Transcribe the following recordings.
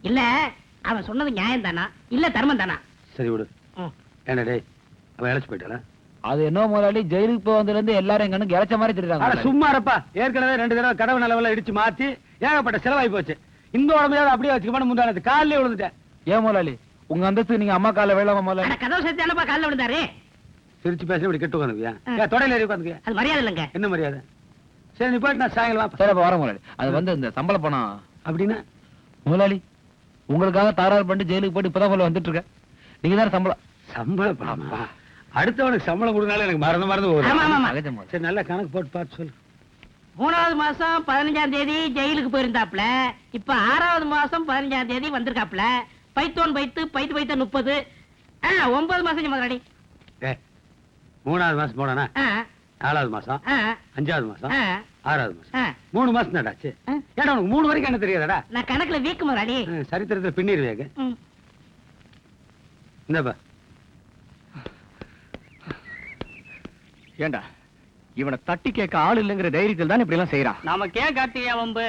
இல்ல அவன் சொன்னது நியாயம் தானா இல்ல தர்மம் தானா? சரி விடு. ஏன்னா டேய் அவன் இழைச்சு போயிட்டானா? அது என்ன முதலாளி, ஜெயிலுக்கு போய் வந்ததுல இருந்து எல்லாரும் எங்கன்னு இழைச்ச மாதிரி தெரியுறாங்க. சும்மா இருப்பா. ஏற்கனவே 2 தடவை கடவு நிலவெல்லாம் இடிச்சு மாத்தி ஏகப்பட்ட செலவாகி போச்சு. இந்த உடம்பையாவது அப்படியே வச்சுக்கணும். முந்தானது காலிலே விழுந்துட்டேன். ஏன் முதலாளி உங்க அந்தஸ்து நீங்க அம்மா கால வேளாம முதலாளி? கதவு சேர்த்தானப்பா காலில் விழுந்தாரு. சிரிச்சு பேச இப்படி கெட்டு உட்காந்துக்கியா? தொடையில ஏறி உட்காந்துக்கியா? அது மரியாதை இல்லைங்க. என்ன மரியாதை? சரி நீ போயிட்டு நான் சாயங்காலம் சரி வர முதலாளி. அது வந்து இந்த சம்பள பணம் அப்படின்னா முதலாளி உங்களுக்காக தாராறு பண்ணிட்டு ஜெயிலுக்கு போயிட்டு இப்பதான் வந்துட்டு இருக்கேன். நீங்க தான் சம்பளம் பணமா? அடுத்தவனுக்கு சம்பளம் கொடுனால எனக்கு மறந்து போகுது. சரி நல்ல கணக்கு போட்டு பார்த்து சொல்லு. 3வது மாசம் 15ஆம் தேதி ஜெயிலுக்கு போயிருந்தாப்ல. இப்ப 6வது மாசம் 15ஆம் தேதி வந்திருக்காப்ல. பைத்தோன் பைத்து 30 9 மாசம் முதலாளி. 3வது மாசம் போனா 4வது மாசம் 5வது மாசம் 6வது மாசம் 3 மாசம் நடாச்சு. ஏடா உனக்கு 3 வரைக்கும் என்ன தெரியாதடா? நான் கணக்குல வீக்கு முதலாளி. சரித்திரத்துல பின்னிருவேங்க. இந்தப்பா. ஏண்டா இவனை தட்டி கேட்க ஆள் இல்லைங்கிற தைரியத்தில் தான் இப்படி எல்லாம் செய்யறான். நாம கார்த்திகா வம்பு.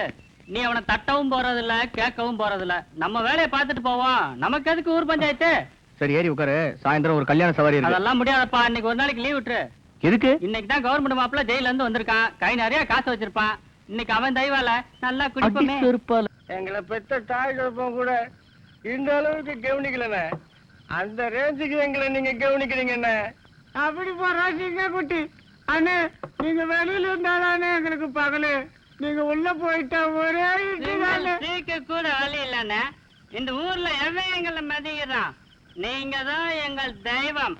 நீ அவனை தட்டவும் போறதில்ல கேட்கவும் போறதில்ல. நம்ம வேலையை பார்த்துட்டு போவோம். நமக்கு எதுக்கு ஊர் பஞ்சாயத்து? சரி ஏறி உட்காரு. சாயந்தரம் ஒரு கல்யாண சவாரி இருக்கு. அதெல்லாம் முடியாதப்பா. இன்னைக்கு ஒரு நாளைக்கு லீவ் விட்டுரு. எதுக்கு? இன்னைக்கு தான் கவர்மெண்ட் மாப்பிள்ள ஜெயில இருந்து வந்திருக்கான். கை நிறைய காசு வச்சிருப்பான். இன்னைக்கு அவன் தெய்வால நல்லா குடிப்போமே. எங்களை பெத்த தாய் குழப்பம் கூட இந்த அளவுக்கு கவனிக்கலண்ணே. அந்த ரேஞ்சுக்கு எங்களை நீங்க கவனிக்கிறீங்க என்ன? அப்படி போறாங்க குட்டி அண்ணே. நீங்க வெளியில இருந்தாலே எங்களுக்கு பகலு. நீங்க உள்ள போயிட்டா ஒரே கூட வழி இல்லண்ணே. இந்த ஊர்ல எவன் எங்களை மதிக்கிறான்? நீங்க தான் எங்கள் தெய்வம்.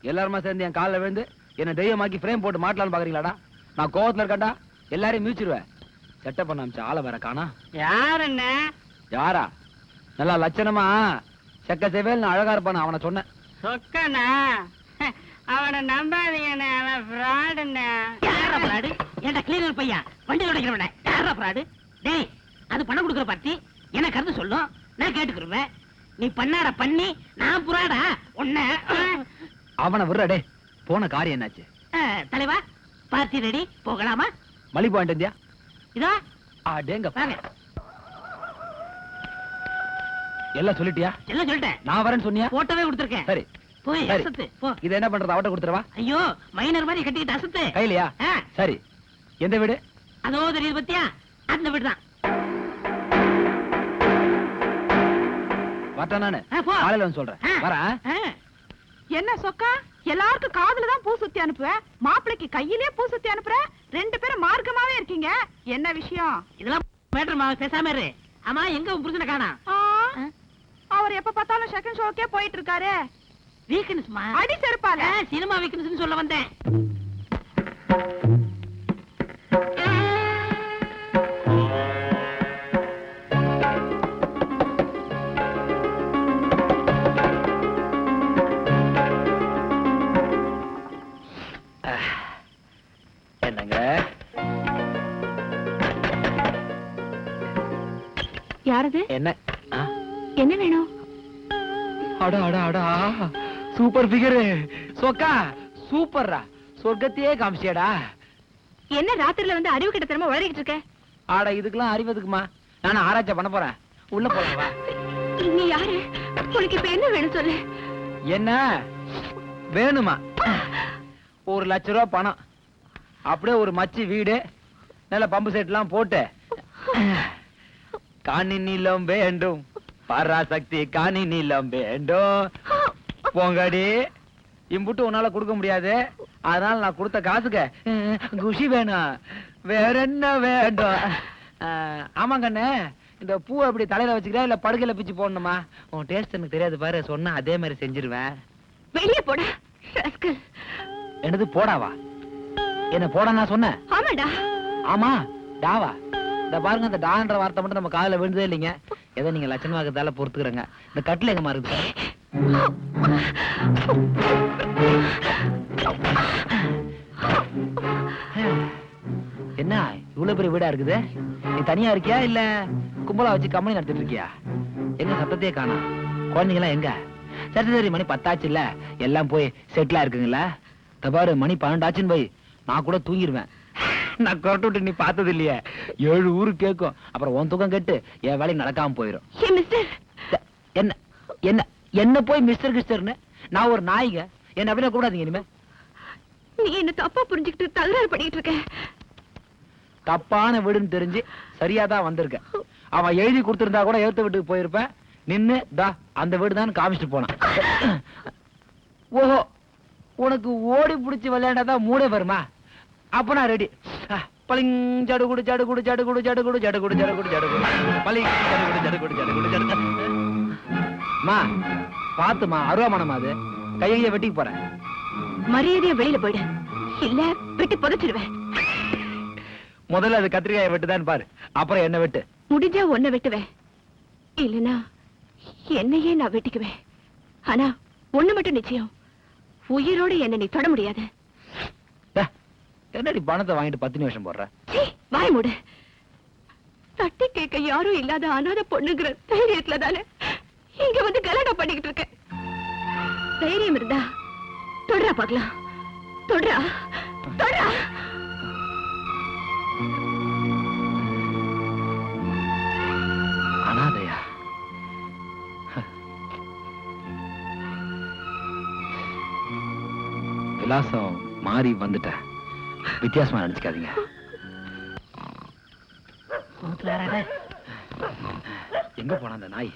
எல்லாருமா சேர்ந்து என் காலில் விழுந்து என்ன தெய்வமாக்கி ஃப்ரேம் போட்டு மாட்டலான்னு பாக்குறீங்களாடா? நான் கோவத்துல இருக்கேன்டா. எல்லாரையும் மிதிச்சிருவேன். செட்டப் பண்ண அமைச்ச ஆளை வேற காணா. யாருண்ண? யாரா? நல்லா லட்சணமா செக்க செவேல் அழகா இருப்பான அவனை சொன்னேன். சொக்கண்ணா அவனை நம்பாதீங்கண்ணே. அவன் ஃப்ராடுண்ணே. யாரா ஃப்ராடு? ஏன்டா கிளீனர் பையன் வண்டி உடைக்கிறவனே யாரா ஃப்ராடு? டேய் அது பணம் கொடுக்குற பார்ட்டி என்ன கருத்து சொல்லும் நான் கேட்டுக்கிருவேன். நீ பண்ணாட பண்ணி நான் புறாடா உன்ன. அவனை விடுறடே. போன காரியம் என்னாச்சு? தலைவா பார்ட்டி ரெடி போகலாமா? மலி பாயிண்ட் இந்தியா இதோ டேங்க வாங்க. எல்லாம் சொல்லிட்டியா? எல்லாம் சொல்லிட்டேன். நான் வரேன்னு சொன்னியா? போட்டோவே கொடுத்துருக்கேன். சரி போய் அசத்து போ. இது என்ன பண்றது? அவட்ட கொடுத்துறவா? ஐயோ மைனர் மாதிரி கட்டிக்கிட்டு அசத்து. கையிலையா? சரி எந்த வீடு? அதோ தெரியுது பத்தியா? அந்த வீடு தான். வரட்டா நானு காலையில வந்து சொல்றேன். வரேன். என்ன சொக்கா எல்லாருக்கும் காதுல தான் பூ சுத்தி அனுப்புவ, மாப்பிளைக்கு கையிலே பூ சுத்தி அனுப்புற. 2 பேரும் மார்க்கமாவே இருக்கீங்க. என்ன விஷயம்? இதெல்லாம் மேட்டர்மா பேசாம இரு. ஆமா எங்க உன் புருஷனை காணா? அவர் எப்ப பார்த்தாலும் செகண்ட் ஷோக்கே போயிட்டு இருக்காரு. வீக்னஸ்மா? அடி செருப்பால. சினிமா வீக்னஸ் சொல்ல வந்தேன். என்னங்க? யாரது? என்ன என்ன வேணும்? அடா அடா அடா சூப்பர் ஃபிகர். சொக்கா சூப்பர்ரா. சொர்க்கத்தையே காமிச்சியடா. என்ன ராத்திரில வந்து அறிவு கிட்டத்தனமா உளறிக்கிட்டு இருக்க? ஆடா இதுக்கெல்லாம் அறிவதுக்குமா? நான் ஆராய்ச்சி பண்ண போறேன். உள்ள போறேன் வா. நீ யாரு? உனக்கு இப்ப என்ன வேணும் சொல்லு. என்ன வேணுமா? 1 லட்சம் ரூபாய் பணம், அப்படியே ஒரு மச்சி வீடு, நல்ல பம்பு செட் எல்லாம் போட்டு, காணி நீளம் வேண்டும் பராசக்தி காணி நீளம் வேண்டும். போங்கடி. இம்புட்டு உன்னால கொடுக்க முடியாது. அதனால நான் கொடுத்த காசுக்கு குஷி வேணும். வேற என்ன வேண்டும்? ஆமாங்கண்ணே, இந்த பூ அப்படி தலையில வச்சுக்கிறா இல்ல படுக்கையில பிச்சு போடணுமா? உன் டேஸ்ட் எனக்கு தெரியாது பாரு. சொன்னா அதே மாதிரி செஞ்சிருவேன். வெளியே போட. என்னது போடாவா? என்ன போட நான் சொன்னேன்? ஆமாடா. ஆமா டாவா? இந்த பாருங்க, இந்த டான்ற வார்த்தை மட்டும் நம்ம காதுல விழுந்ததே இல்லைங்க. ஏதோ நீங்க லட்சணமாக்கத்தால பொறுத்துக்கிறங்க. இந்த கட்டில எங்கம்மா இருக்குது? என்ன இவ்வளவு பெரிய வீடா இருக்குது? நீ தனியா இருக்கியா இல்ல கும்பலா வச்சு கம்பெனி நடத்திட்டு இருக்கியா? எங்க சத்தத்தையே காணோம். குழந்தைங்க எல்லாம் எங்க? சரி சரி, மணி 10 ஆச்சு இல்ல, எல்லாம் போய் செட்டிலா இருக்குங்களா? பாரு மணி 12 ஆச்சுன்னு போய் நான் கூட தூங்கிடுவேன். நான் கொரட்டு விட்டு நீ பார்த்தது இல்லையே 7 ஊரு கேட்கும். அப்புறம் உன் தூக்கம் கெட்டு என் வேலை நடக்காம போயிடும். என்ன என்ன என்ன போய் மிஸ்டர் கிஸ்டர்னு? நான் ஒரு நாய்ங்க, என்ன அப்படியே கூடாதீங்க இனிமே. நீ என்ன தப்பா புரிஞ்சுக்கிட்டு தகராறு பண்ணிட்டு இருக்க. தப்பான வீடுன்னு தெரிஞ்சு சரியாதான் வந்திருக்க. அவன் எழுதி கொடுத்திருந்தா கூட எழுத்த வீட்டுக்கு போயிருப்பேன். நின்னு தா அந்த வீடு தான் காமிச்சிட்டு போனான். ஓஹோ, உனக்கு ஓடி பிடிச்சி விளையாண்டாதான் மூடே வருமா? அப்ப நான் ரெடி. பளிங் ஜடுகுடு ஜடுகுடு ஜடுகுடு ஜடுகுடு ஜடுகுடு ஜடுகுடு ஜடுகுடு பளிங் ஜடுகுடு ஜடுகுடு ஜடுகுடு ஜடுகுடு. மா பாத்துமா, அருவாமனமா அது கையை வெட்டிக்கு போறேன். மரியாதையா வெளியில போயிடு, இல்ல வெட்டி புதைச்சிடுவேன். முதல்ல அது கத்திரிக்காயை வெட்டுதான் பாரு, அப்புறம் என்ன வெட்டு. முடிஞ்சா ஒன்ன வெட்டுவேன், இல்லனா என்னையே நான் வெட்டிக்குவேன். ஆனா ஒண்ணு மட்டும் நிச்சயம், உயிரோட என்ன நீ தொட முடியாது. என்னடி பணத்தை வாங்கிட்டு 10 நிமிஷம் போடுற? வாய் மூடு. தட்டி கேட்க யாரும் இல்லாத அனாதை பொண்ணுங்கிற தைரியத்துல தானே இங்க வந்து கலாட்டா பண்ணிக்கிட்டு இருக்க. தைரியம் இருந்தா தொடரா பார்க்கலாம். தொடரா தொடரா. அனாதையா? விலாசம் மாறி வந்துட்ட, வித்தியாசமா நினைச்சுக்காதீங்க. எங்க போன அந்த நாய்?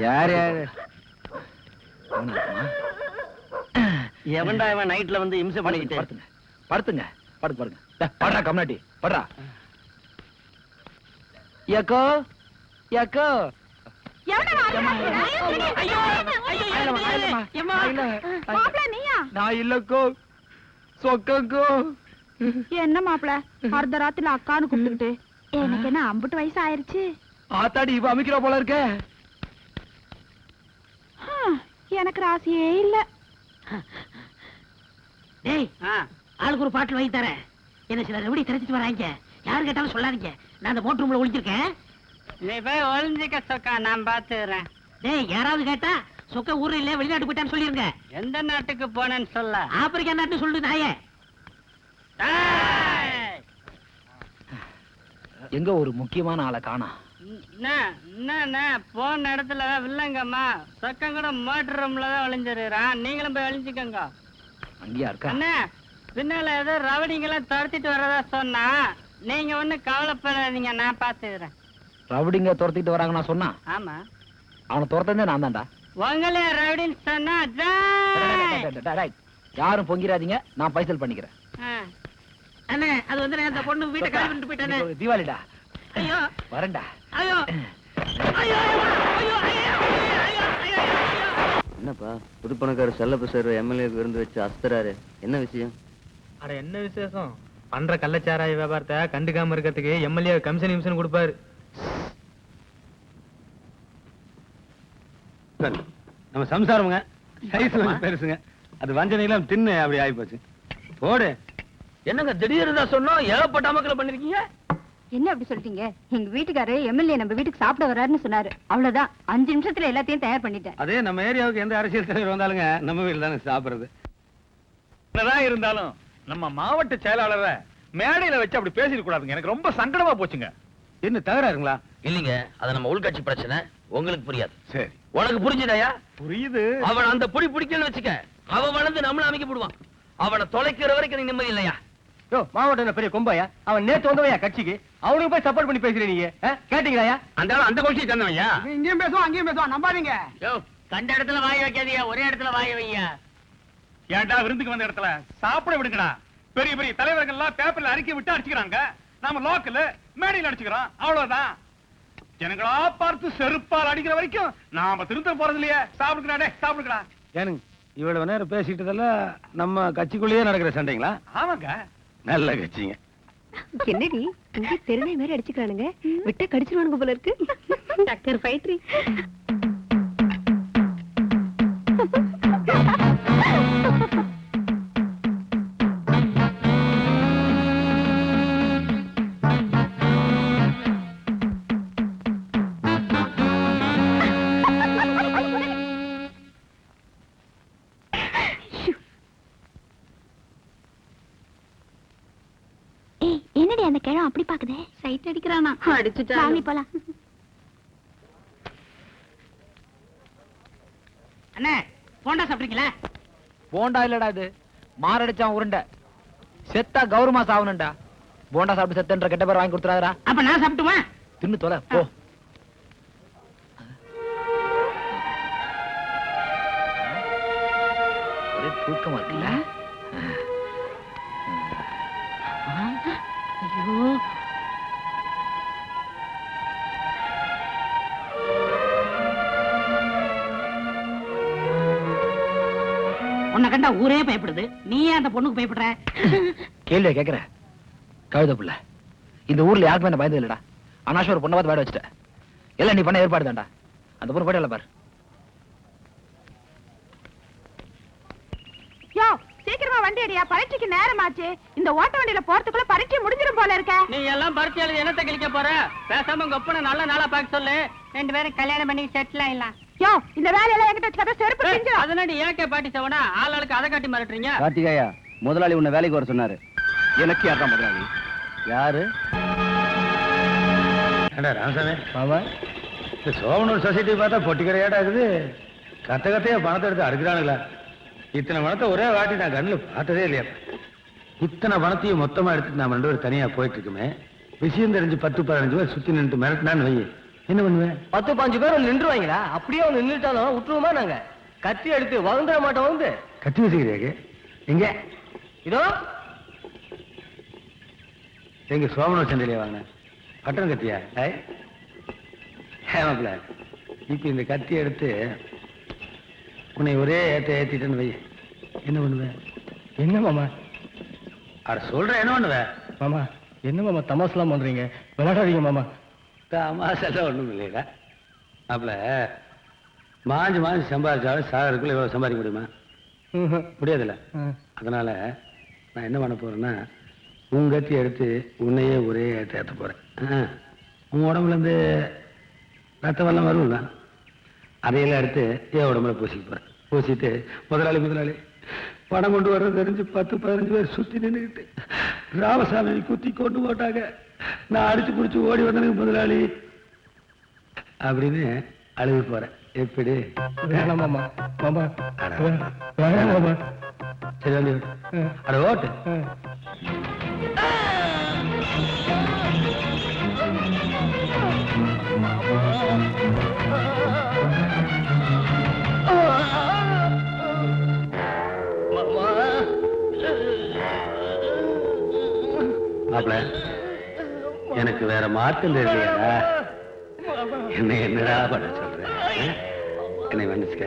யார் யாரு? அவனா? எவன்டா இவன் நைட்ல வந்து இம்சை பண்ணிக்கிட்டு? படுத்துங்க படுத்துங்க படுத்து படுங்க. படுறா கம்னாட்டி படுறா. ஏக்கோ ஏக்கோ. நான் இல்லக்கோ, சொக்கோ. என்ன மாப்பிள அர்த்த ராத்திரில அக்கான்னு கூப்பிட்டுக்கிட்டு? எனக்கு என்ன 50 வயசு ஆயிருச்சு? ஆத்தாடி இவ அமைக்கிறா போல இருக்க. எனக்கு ராசியே இல்ல. டேய், ஆளுக்கு ஒரு பாட்டில் வாங்கி தரேன். என்ன சில எப்படி தெரிஞ்சிட்டு வராங்க, யாரு கேட்டாலும் சொல்லாதீங்க. நான் அந்த மோட்டர் ரூம்ல ஒளிஞ்சிருக்கேன். நீ போய் ஒளிஞ்சிக்க சொக்கா, நான் பாத்துறேன். டேய், யாராவது கேட்டா சொக்க ஊர்ல இல்ல வெளிநாட்டு போயிட்டான்னு சொல்லிருங்க. எந்த நாட்டுக்கு போனேன்னு சொல்ல? ஆப்பிரிக்கா நாட்டு சொல்லு நாயே. எங்க ஒரு முக்கியமான ஆளை காணா? என்ன போன இடத்துல வில்லங்கம்மா சொக்கம் கூட மோட்டர் ரூம்ல தான் ஒளிஞ்சிருக்கிறான். நீங்களும் போய் ஒளிஞ்சிக்கங்க. அங்கேயா இருக்கா? அண்ணா, பின்னால ஏதோ ரவடிங்கெல்லாம் துரத்திட்டு வர்றதா சொன்னா, நீங்க ஒண்ணு கவலைப்படாதீங்க, நான் பாத்துக்கிறேன். ரவுடிங்க துரத்திட்டு வராங்க நான் சொன்னா? ஆமா, அவனை துரத்தந்தே நான் தான்டா. உங்களே ரவுடின்னு சொன்னா யாரும் பொங்கிராதீங்க, நான் பைசல் பண்ணிக்கிறேன். அண்ணே, அது வந்து நான் அந்த பொண்ணு வீட்டை காலி பண்ணிட்டு போயிட்டானே. தீபாவளிடா. ஐயோ வரேன்டா. ஐயோ ஐயோ ஐயோ ஐயோ. என்னப்பா புது பணக்கார செல்லப்ப சார் எம்எல்ஏக்கு விருந்து வச்சு அஸ்தராரு, என்ன விஷயம்? அட என்ன விசேஷம்? பண்ற கள்ளச்சாராய வியாபாரத்தை கண்டுக்காம இருக்கிறதுக்கு எம்எல்ஏ கமிஷன் கொடுப்பாரு. நம்ம சம்சாரமுங்க சைஸ் கொஞ்சம் பெருசுங்க, அது வஞ்சனையெல்லாம் தின்னு அப்படி ஆகி போச்சு. போடு. என்னங்க திடீர்னு தான் சொன்னோம், ஏகப்பட்ட அமக்கல பண்ணிருக்கீங்க. என்ன அப்படி சொல்லிட்டீங்க? எங்க வீட்டுக்காரரு எம்எல்ஏ நம்ம வீட்டுக்கு சாப்பிட வர்றாருன்னு சொன்னாரு. அவ்வளவுதான், 5 நிமிஷத்துல எல்லாத்தையும் தயார் பண்ணிட்டேன். அதே நம்ம ஏரியாவுக்கு எந்த அரசியல் தலைவர் வந்தாலுங்க நம்ம வீட்டுல தானே சாப்பிடுறது. என்னதான் இருந்தாலும் நம்ம மாவட்ட செயலாளரை மேடையில வச்சு அப்படி பேசிட கூடாதுங்க. எனக்கு ரொம்ப சங்கடமா போச்சுங்க. என்ன தகராறுங்களா? இல்லீங்க, அது நம்ம உள்கட்சி பிரச்சனை, உங்களுக்கு புரியாது. சரி, உனக்கு புரிஞ்சுதாயா? புரியுது. அவன் அந்த புடி பிடிக்கன்னு வச்சுக்க, அவன் வளர்ந்து நம்மள அமைக்க போடுவான். அவனை தொலைக்கிற வரைக்கும் நீ நிம்மதி இல்லையா? யோ, மாவட்டம் பெரிய கொம்பாயா? அவன் நேத்து வந்தவையா கட்சிக்கு, அவனுக்கு போய் சப்போர்ட் பண்ணி பேசுறீங்க. நீங்க கேட்டீங்களா? அந்த கோஷ்டி தந்தவையா? இங்கேயும் பேசுவான் அங்கேயும் பேசுவான், நம்பாதீங்க. யோ, கண்ட இடத்துல வாய வைக்காதீங்க, ஒரே இடத்துல வாய வையா. ஏன்டா விருந்துக்கு வந்த இடத்துல சாப்பிட விடுங்கடா. பெரிய பெரிய தலைவர்கள் எல்லாம் பேப்பர்ல அறிக்கை விட்டு அடிச்சுக்கிறாங்க, நாம லோக்கல் மேடையில் அடிச்சுக்கிறோம், அவ்வளவுதான். ஜனங்களா பார்த்து செருப்பால் அடிக்கிற வரைக்கும் நாம திருத்த போறது இல்லையே. சாப்பிடுங்கடா, சாப்பிடுங்கடா. ஏனுங்க இவ்வளவு நேரம் பேசிக்கிட்டதெல்லாம் நம்ம கட்சிக்குள்ளேயே நடக்கிற சண்டைங்களா? ஆமாங்க, நல்ல கட்சிங்க. என்னடி இங்க தெருநாய் மாதிரி அடிச்சுக்கிறானுங்க, விட்ட கடிச்சிருவானுங்க போல இருக்கு. டாக்டர் ஃபைட்ரி. என்னடி அந்த கிழம் அப்படி பாக்குதே? சைட் அடிக்கிறானா? அடிச்சுட்டா. நீ போலாம். அண்ணே போண்டா சாப்பிடுறீங்களா? போண்டா இல்லடா இது, மாரடிச்சான் உருண்டை. செத்தா கௌரவமா சாவணும்டா. போண்டா சாப்பிட்டு செத்தன்ற கெட்ட பேர் வாங்கி கொடுத்துறாதடா. அப்ப நான் சாப்பிட்டுமா? தின்னு தொலை போ. ஒரே தூக்கமா இருக்குல்ல? ஐயோ உன்னை கண்டா ஊரே பயப்படுது, நீ ஏன் அந்த பொண்ணுக்கு பயப்படுற? கேள்வியா கேக்குற கழுத புள்ள? இந்த ஊர்ல யாருக்குமே என்ன பயந்து இல்லடா. அனாஷ் ஒரு பொண்ணை பார்த்து வேட வச்சுட்ட. எல்லாம் நீ பண்ண ஏற்பாடு தான்டா. அந்த பொண்ணு போயிடல பாரு. யோ சீக்கிரமா வண்டி அடியா, பரீட்சைக்கு நேரமாச்சு. இந்த ஓட்ட வண்டியில போறதுக்குள்ள பரீட்சை முடிஞ்சிரும் போல இருக்க. நீ எல்லாம் பரிச்சை எழுதி என்னத்தை கிழிக்க போற? பேசாம உங்க ஒப்பனை நல்ல நாளா பார்க்க சொல்லு. 2 பேரும் கல்யாணம் பண்ணி செட்டில் ஆயிடலாம். யோ இந்த வேலையெல்லாம் என்கிட்ட வச்சுக்காத, செருப்பு பிஞ்சிரும். அதனாடி ஏகே பாட்டி சவனா ஆளுக்கு அதை காட்டி மிரட்டுறீங்க. கார்த்திகேயா, முதலாளி உன்னை வேலைக்கு வர சொன்னாரு. எனக்கு யாரா முதலாளி? யாரு? ஏண்டா ராமசாமி, மாமா, இந்த சோமனூர் சொசைட்டி பார்த்தா பொட்டிக்கரையாடா இருக்குது. கத்தையா பணத்தை எடுத்து அறுக்கிறானுங்களா? இத்தனை பணத்தை ஒரே வாட்டி நான் கண்ணில் பார்த்ததே இல்லையா? இத்தனை பணத்தையும் மொத்தமா எடுத்துட்டு நான் 2 பேரும் தனியா போயிட்டு இருக்குமே, விஷயம் தெரிஞ்சு 10-15 பேர் சுத்தி நின்று மிரட்டினான்னு வை, என்ன பண்ணுவேன்? 10-15 பேர் நின்றுவாங்களா? அப்படியே அவங்க நின்றுட்டாலும் விட்டுருவோமா நாங்க? கத்தி எடுத்து வளர்ந்துட மாட்டோம். வந்து கத்தி வச்சுக்கிறியாக்கு எங்க? இதோ எங்க சோமனூர் சந்தையிலே வாங்கினேன் பட்டன் கத்தியா? ஏமாப்ல, இப்ப இந்த கத்தி எடுத்து உன்னை ஒரே ஏத்திட்டேன்னு வை, என்ன பண்ணுவேன்? என்ன மாமா? அட சொல்றேன், என்ன பண்ணுவேன்? மாமா என்ன மாமா தமாசெல்லாம் பண்றீங்க? விளையாடாதீங்க மாமா. தமாசெல்லாம் ஒண்ணும் இல்லைடா மாப்ள. மாஞ்சு சம்பாதிச்சாலும் சாகருக்குள்ள எவ்வளவு சம்பாதிக்க முடியுமா? முடியாதுல்ல. அதனால நான் என்ன பண்ண போறேன்னா, உன் கத்தி எடுத்து உன்னையே ஒரே ஏத்த போறேன். உன் உடம்புல இருந்து ரத்த வெள்ளம் வரும்ல, அதையெல்லாம் எடுத்து என் உடம்புல பூசிக்க போறேன். பூசிட்டு முதலாளி பணம் கொண்டு வர்றது தெரிஞ்சு 10-15 பேர் சுத்தி நின்றுக்கிட்டு ராமசாமி குத்தி கொண்டு போட்டாங்க. நான் அடிச்சு புடிச்சு ஓடி வந்தனுக்கு முதலாளி அப்படின்னு அழுது போறேன். எப்படி? வேணாம் மாமா. மாமா அட. வேணாம் மாமா. சரி வந்து அட ஓட்டு. மாப்ள, எனக்கு வேற மாற்றம் தெரியலையா? என்னடா பண்ண சொல்றேன்? என்னை மன்னிச்சுக்க.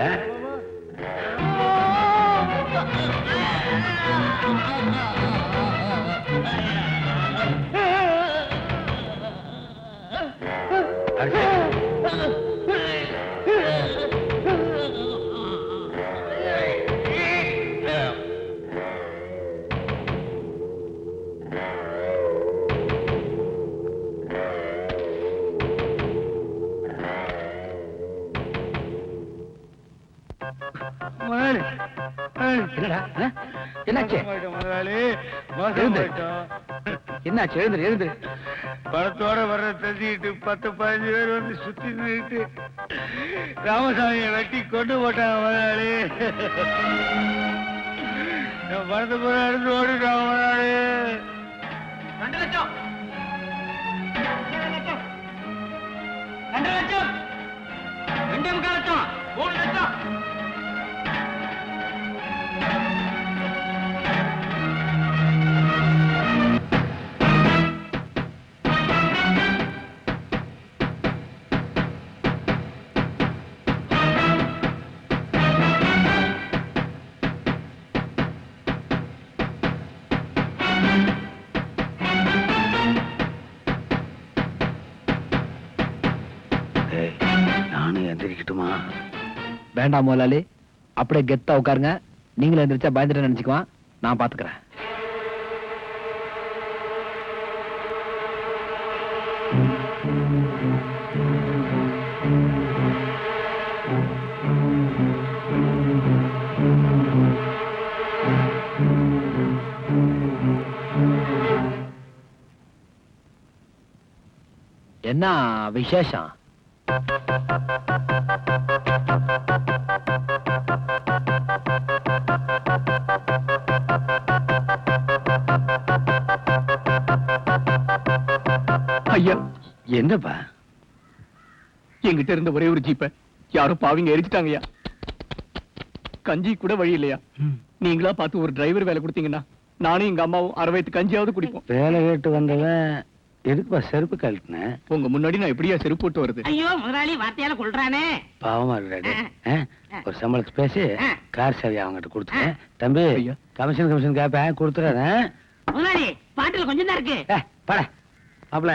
என்னாச்சு? என்னாச்சு? எழுந்துரு. பணத்தோட வர்ற தெரிஞ்சுக்கிட்டு 10-15 பேர் வந்து சுத்தி நின்றுட்டு ராமசாமியை வெட்டி கொண்டு போட்டாங்க முதலாளி. பணத்தை போற எடுத்து ஓடிட்டாங்க முதலாளி. 2 லட்சம் 2 லட்சம் 2.25 லட்சம் 3 லட்சம். நானும் எந்திரிக்கட்டுமா? வேண்டாம் முதலாளி, அப்படியே கெத்தா உட்காருங்க. நீங்களும் எந்திரிச்சா பயந்துட்டு நினைச்சுக்குவான். நான் பாத்துக்கிறேன். என்ன விசேஷம்? ஐயா, என்னப்பா? என்கிட்ட இருந்த ஒரே ஒரு ஜீப்ப யாரோ பாவிங்க எரிச்சிட்டாங்கய்யா. கஞ்சி கூட வழி இல்லையா? நீங்களா பார்த்து ஒரு டிரைவர் வேலை கொடுத்தீங்கன்னா நானும் எங்க அம்மாவும் 6 வயது கஞ்சியாவது குடிப்போம். வேலை கேட்டு வந்தவன் எதுக்குப்பா செருப்பு கழட்டினேன்? உங்க முன்னாடி நான் எப்படியா செருப்பு போட்டு வருது? ஐயோ முதலாளி வார்த்தையால கொள்றானே. பாவமா இருக்காரு. ஒரு சம்பளத்துக்கு பேசி கார் சேவை அவங்ககிட்ட கொடுத்துட்டேன். தம்பி ஐயா. கமிஷன் கேப்பேன் கொடுத்துறேன். முதலாளி பாட்டில் கொஞ்சம் தான் இருக்கு. பட மாப்பிள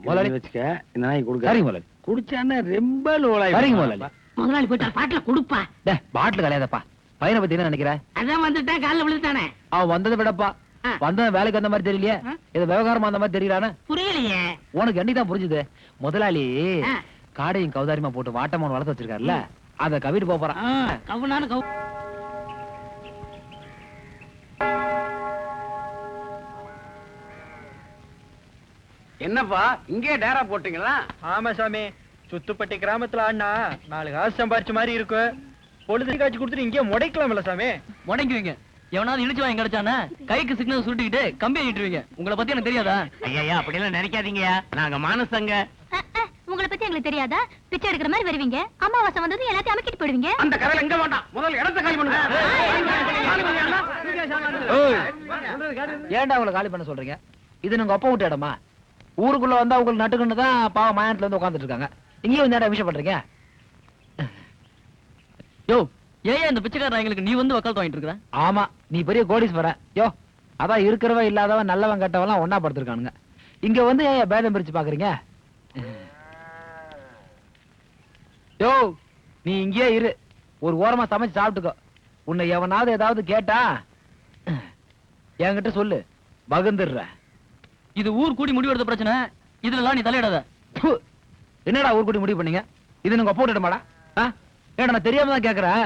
முதலாளி வச்சுக்க. இந்த நாய் கொடுக்க சரிங்க முதலாளி. குடிச்சான்னா ரொம்ப லோலாய். சரிங்க முதலாளி. முதலாளி போயிட்டு பாட்டில கொடுப்பா. பாட்டில் கலையாதப்பா. பையனை பத்தி என்ன நினைக்கிற? அதான் வந்துட்டேன் காலில் விழுந்துட்டானே. அவன் வந்ததை விடப்பா. வந்தவன் வேலைக்கு அந்த மாதிரி தெரியலையே. இது விவகாரமா அந்த மாதிரி தெரியறானே. புரியலையே. உனக்கு என்னைக்கு தான் புரிஞ்சுது? முதலாளி காடையும் கௌதாரிமா போட்டு வாட்டமான வளர்த்து வச்சிருக்காருல்ல, அதை கவிட்டு போறான். கவுனானு கவு. என்னப்பா இங்கே டேரா போட்டீங்களா? ஆமா சாமி, சுத்துப்பட்டி கிராமத்துல ஆடினா 4 காசு சம்பாரிச்ச மாதிரி இருக்கு. பொழுது காட்சி கொடுத்துட்டு இங்கே முடைக்கலாம்ல சாமி. முடங்குவீங்க. எவனாவது இழுச்சு வாங்கி கிடைச்சானே கைக்கு சிக்னல் சுட்டிக்கிட்டு கம்பி ஆகிட்டுருவீங்க. உங்களை பத்தி எனக்கு தெரியாதா? ஐயா அப்படியெல்லாம் நினைக்காதீங்கயா, நாங்க மானசங்க. உங்களை பத்தி எங்களுக்கு தெரியாதா? பிச்சை எடுக்கிற மாதிரி வருவீங்க, அமாவாசை வந்தது எல்லாத்தையும் அமைக்கிட்டு போயிடுவீங்க. அந்த கரையில எங்க வேண்டாம், முதல்ல இடத்த காலி பண்ணுங்க. ஏன்டா அவங்களை காலி பண்ண சொல்றீங்க? இது உங்க அப்பா விட்ட இடமா? ஊருக்குள்ள வந்தா உங்களுக்கு நட்டுக்கன்னு தான் பாவம் மாயத்துல வந்து உட்காந்துட்டு இருக்காங்க. இங்கேயும் வந்து நேரம் விஷயம் பண்றீங்க. யோ ஏன் இந்த பிச்சைக்காரன் எங்களுக்கு நீ வந்து வக்காலத்து வாங்கிட்டு இருக்கிற? ஆமா, நீ பெரிய கோடீஸ்வரன். யோ அதான் இருக்கிறவன் இல்லாதவன் நல்லவன் கெட்டவன் ஒன்னா படுத்திருக்கானுங்க. இங்க வந்து ஏன் பேதம் பிரிச்சு பாக்குறீங்க? யோ நீ இங்கேயே இரு, ஒரு ஓரமா சமைச்சு சாப்பிட்டுக்கோ. உன்னை எவனாவது ஏதாவது கேட்டா என்கிட்ட சொல்லு, பகுந்துடுற. இது ஊர் கூடி முடிவெடுத்த பிரச்சனை, இதுல நீ தலையிடாத. ப்பு, என்னடா ஊர் கூடி முடிவு பண்ணீங்க? இது நீங்க போட்டுடமாடா? ஏடா நான் தெரியாம தான் கேக்குறேன்.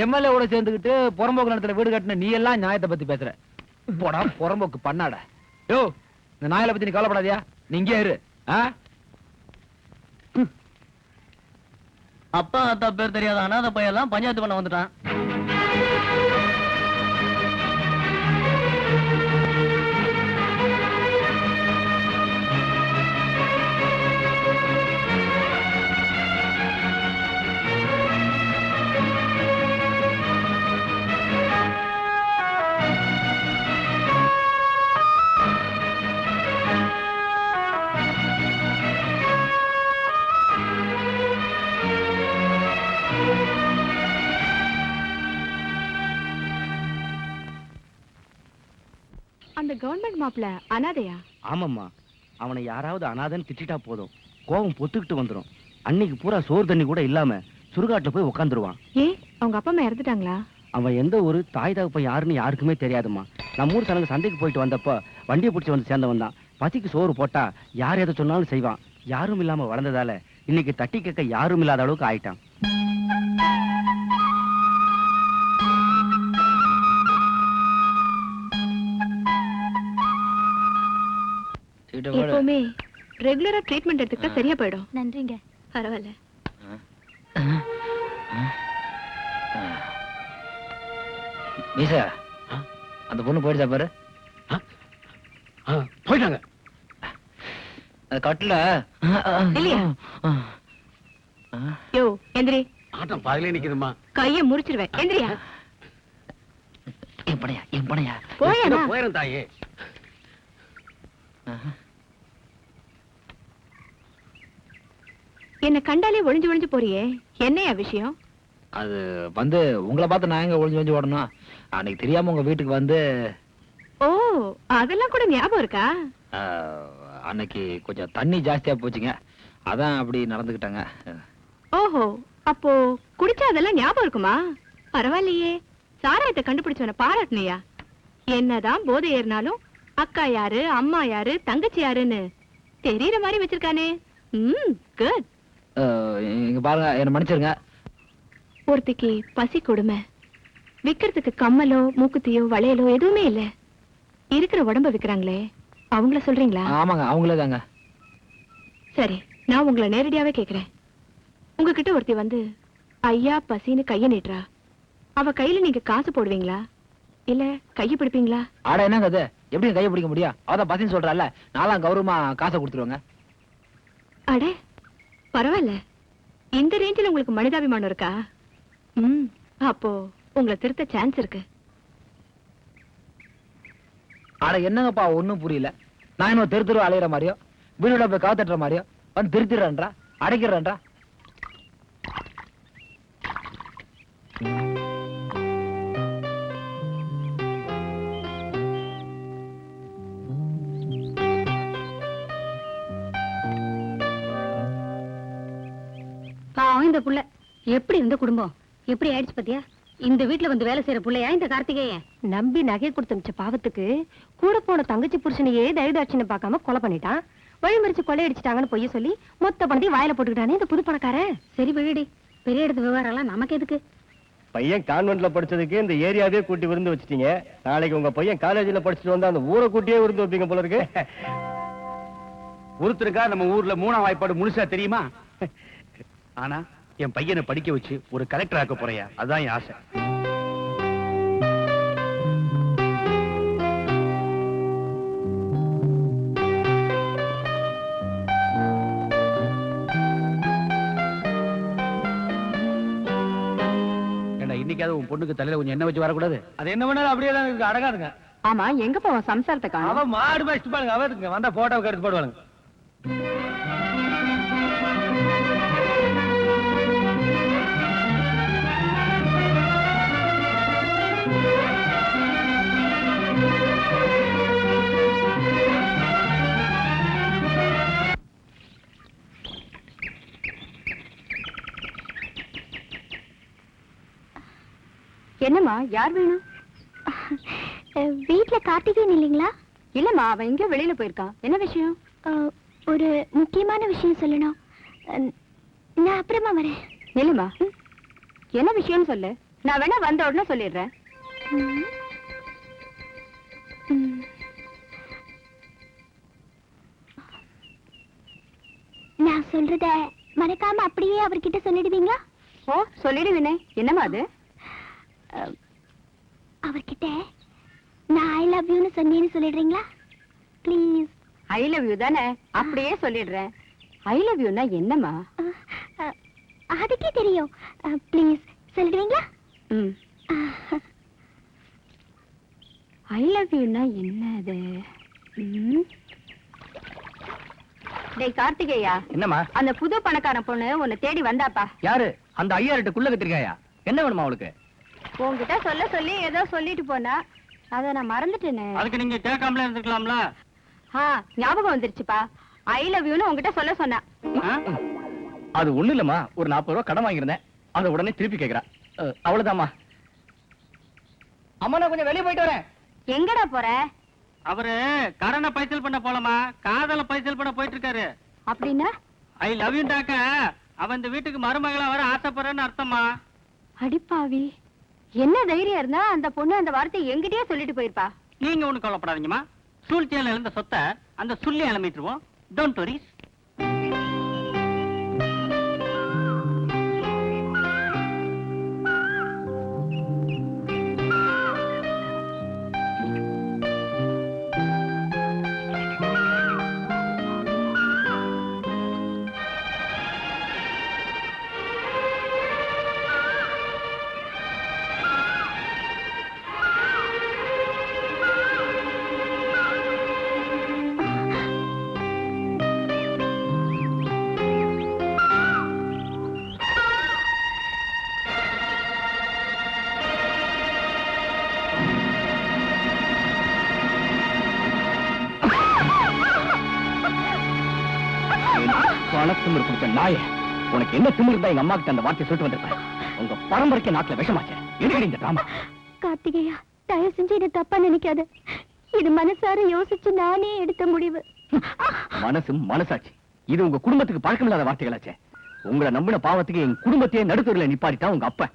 எம்எல்ஏ கூட சேர்ந்துக்கிட்டு புறம்போக்கு நிலத்துல வீடு கட்டின நீ எல்லாம் நியாயத்தை பத்தி பேசுற. போடா புறம்போக்கு பண்ணாட. யோ இந்த நாயில பத்தி நீ கவலைப்படாதியா, நீ இங்கே இரு. அப்பா அத்தா பேர் தெரியாத அனாதை பையெல்லாம் பஞ்சாயத்து பண்ண வந்துட்டான். அந்த கவர்மெண்ட் மாப்ள அனாதையா? ஆமாம்மா, அவனை யாராவது அனாதன்னு திட்டா போதும், கோபம் பொத்துக்கிட்டு வந்துடும். அன்னைக்கு பூரா சோறு தண்ணி கூட இல்லாம சுடுகாட்டுல போய் உட்காந்துருவான். ஏன் அவங்க அப்பா அம்மா இறந்துட்டாங்களா? அவன் எந்த ஒரு தாய் தகப்ப யாருன்னு யாருக்குமே தெரியாதுமா. நம்ம ஊர் சனங்க சந்தைக்கு போயிட்டு வந்தப்ப வண்டியை பிடிச்சி வந்து சேர்ந்தவன் தான். பசிக்கு சோறு போட்டா யார் எதை சொன்னாலும் செய்வான். யாரும் இல்லாம வளர்ந்ததால இன்னைக்கு தட்டி கேட்க யாரும் இல்லாத அளவுக்கு ஆயிட்டான். எப்பவுமே ரெகுலரா ட்ரீட்மெண்ட் எடுத்துக்கிட்டா சரியா போயிடும். நன்றிங்க. பரவாயில்ல. மீசா, அந்த பொண்ணு போயிடுச்சா பாரு. போயிட்டாங்க. கட்டுல இல்லையா? யோ எந்திரி. ஆட்டம் பாதிலே நிக்குதுமா. கைய முறிச்சிருவேன். எந்திரியா. என் பணையா, என் பணையா. போயா போயிரும் தாயே. என்ன கண்டாலே ஒளிஞ்சு ஒளிஞ்சு போறியே, என்னையா விஷயம்? அது வந்து உங்களை பார்த்து நான் எங்க ஒளிஞ்சு ஒளிஞ்சு ஓடணும்? அன்னைக்கு தெரியாம உங்க வீட்டுக்கு வந்து. ஓ அதெல்லாம் கூட ஞாபகம் இருக்கா? அன்னைக்கு கொஞ்சம் தண்ணி ஜாஸ்தியா போச்சுங்க, அதான் அப்படி நடந்துக்கிட்டாங்க. ஓஹோ, அப்போ குடிச்சா அதெல்லாம் ஞாபகம் இருக்குமா? பரவாயில்லையே, சாராயத்தை கண்டுபிடிச்சவன பாராட்டணியா? என்னதான் போதை ஏறினாலும் அக்கா யாரு, அம்மா யாரு, தங்கச்சி யாருன்னு தெரியற மாதிரி வச்சிருக்கானே. குட். இங்க பாருங்க, என்ன மன்னிச்சிருங்க. ஒருத்திக்கு பசி கொடுமை, விக்கிறதுக்கு கம்மலோ மூக்குத்தியோ வளையலோ எதுவுமே இல்ல, இருக்கிற உடம்ப விக்கிறாங்களே அவங்கள சொல்றீங்களா? ஆமாங்க, அவங்களே தாங்க. சரி, நான் உங்களை நேரடியாவே கேக்குறேன். உங்ககிட்ட ஒருத்தி வந்து ஐயா பசின்னு கைய நீட்டுறா. அவ கையில நீங்க காசு போடுவீங்களா இல்ல கைய பிடிப்பீங்களா? ஆட என்னங்க அது? எப்படி கையை பிடிக்க முடியும்? அவதான் பசின்னு சொல்றால, நான்லாம் கௌரவமா காசை கொடுத்துருவாங்க. அடே பரவாயில்ல, இந்த ரேஞ்சில் உங்களுக்கு மனிதாபிமானம் இருக்கா? அப்போ உங்களை திருத்த சான்ஸ் இருக்கு. ஆட என்னங்கப்பா ஒண்ணும் புரியல. நான் என்ன தெரு அலையிற மாதிரியோ, வீடுல போய் காத்துட்டுற மாதிரியோ வந்து திருத்திடுறா, அடைக்கிறேன்றா. பாவம் இந்த புள்ள எப்படி இருந்த குடும்பம் எப்படி ஆயிடுச்சு பாத்தியா? இந்த வீட்டுல வந்து வேலை செய்யற புள்ளையா இந்த கார்த்திகேயன்? நம்பி நகை கொடுத்த பாவத்துக்கு கூட போன தங்கச்சி புருஷனையே தயதாட்சின்னு பார்க்காம கொலை பண்ணிட்டான். வழிமறிச்சு கொள்ளையடிச்சிட்டாங்கன்னு பொய்ய சொல்லி மொத்த பணத்தையும் வாயில போட்டுக்கிட்டானே இந்த புது பணக்காரன். சரி விடுடி, பெரிய இடத்து விவகாரம் எல்லாம் நமக்கு எதுக்கு? பையன் கான்வென்ட்ல படிச்சதுக்கு இந்த ஏரியாவே கூட்டி விருந்து வச்சிட்டீங்க. நாளைக்கு உங்க பையன் காலேஜ்ல படிச்சுட்டு வந்தா அந்த ஊரை கூட்டியே விருந்து வைப்பீங்க போல இருக்கு. ஒருத்தருக்கா நம்ம ஊர்ல 3ஆம் வாய்ப்பாடு முழுசா தெரியுமா? ஆனா என் பையனை படிக்க வச்சு ஒரு கலெக்டர் ஆக்க போறியா? அதான் என் ஆசை. இன்னைக்காவது உன் பொண்ணுக்கு தலையில கொஞ்சம் எண்ணெய் வச்சு வரக்கூடாது? அது என்ன பண்ணாலும் அப்படியே தான் இருக்கு, அடங்காதுங்க. ஆமா, எங்க போவோம் சம்சாரத்தை காணோம். அவ மாடு மேய்ச்சிட்டு பாருங்க, அவ வந்தா போட்டோவுக்கு எடுத்து போடுவாங்க. என்னம்மா, யார் வேணும்? வீட்ல கார்த்திகேயன் இல்லைங்களா? இல்லம்மா, அவன் எங்கேயோ வெளியில போயிருக்கான். என்ன விஷயம்? ஒரு முக்கியமான விஷயம் சொல்லணும். நான் அப்புறமா வரேன். இல்லம்மா, என்ன விஷயம்னு சொல்லு. நான் வேணா வந்த உடனே சொல்லிடுறேன். நான் சொல்றத மறக்காம அப்படியே அவர்கிட்ட சொல்லிடுவீங்களா? ஓ, சொல்லிடுவேனே. என்னம்மா அது? அவர்கிட்ட நான் ஐ லவ் யூன்னு சொன்னேன்னு சொல்லிடுறீங்களா ப்ளீஸ்? ஐ லவ் யூ தானே, அப்படியே சொல்லிடுறேன். ஐ லவ் யூனா என்னம்மா? அதுக்கே தெரியும். ப்ளீஸ் சொல்லிடுவீங்களா? ஐ லவ் யூனா என்னது? டேய் கார்த்திகேயா. என்னம்மா? அந்த புது பணக்கார பொண்ணு உன்னை தேடி வந்தாப்பா. யாரு? அந்த 5000 குள்ள கத்திரிக்காயா? என்ன வேணுமா அவளுக்கு? உன்கிட்ட சொல்ல சொல்லி ஏதோ சொல்லிட்டு போனா, அத நான் மறந்துட்டேனே. அதுக்கு நீங்க கேட்காமலே இருந்துக்கலாம்ல. ஞாபகம் வந்துருச்சுப்பா. ஐ லவ் யூன்னு உன்கிட்ட சொல்ல சொன்னா. அது ஒண்ணு இல்லம்மா, ஒரு 40 ரூபாய் கடன் வாங்கியிருந்தேன், அத உடனே திருப்பி கேக்குறா. அவ்வளவுதாம்மா. அம்மா, நான் கொஞ்சம் வெளியே போயிட்டு வரேன். எங்கடா போற? அவரு கடனை பைசல் பண்ண போலமா, காதல பைசல் பண்ண போயிட்டு இருக்காரு. அப்படின்னா? ஐ லவ் யூ டாக்க அவன் இந்த வீட்டுக்கு மருமகளா வர ஆசைப்படுறேன்னு அர்த்தமா? அடிப்பாவி, என்ன தைரியம் இருந்தா அந்த பொண்ணு அந்த வார்த்தையை எங்கிட்டயே சொல்லிட்டு போயிருப்பா. நீங்க ஒண்ணு கவலைப்படாதீங்கம்மா. சூழ்ச்சியால இருந்த சொத்தை அந்த சுள்ளி அலமிட்டுருவோம். Don't worry. திமிரு கொடுத்த நாய, உனக்கு என்ன திமிரு இருந்தா எங்க அம்மா கிட்ட அந்த வார்த்தையை சொல்லிட்டு வந்திருப்பேன். உங்க பரம்பரைக்கு நாட்டுல விஷமாச்சு. எதுக்கடி இந்த டிராமா? கார்த்திகேயா, தயவு செஞ்சு இதை தப்பா நினைக்காத. இது மனசார யோசிச்சு நானே எடுத்த முடிவு. மனசும் மனசாச்சு. இது உங்க குடும்பத்துக்கு பழக்கமில்லாத வார்த்தைகளாச்சே. உங்களை நம்பின பாவத்துக்கு என் குடும்பத்தையே நடுத்தூர்ல நிப்பாடித்தான் உங்க அப்ப.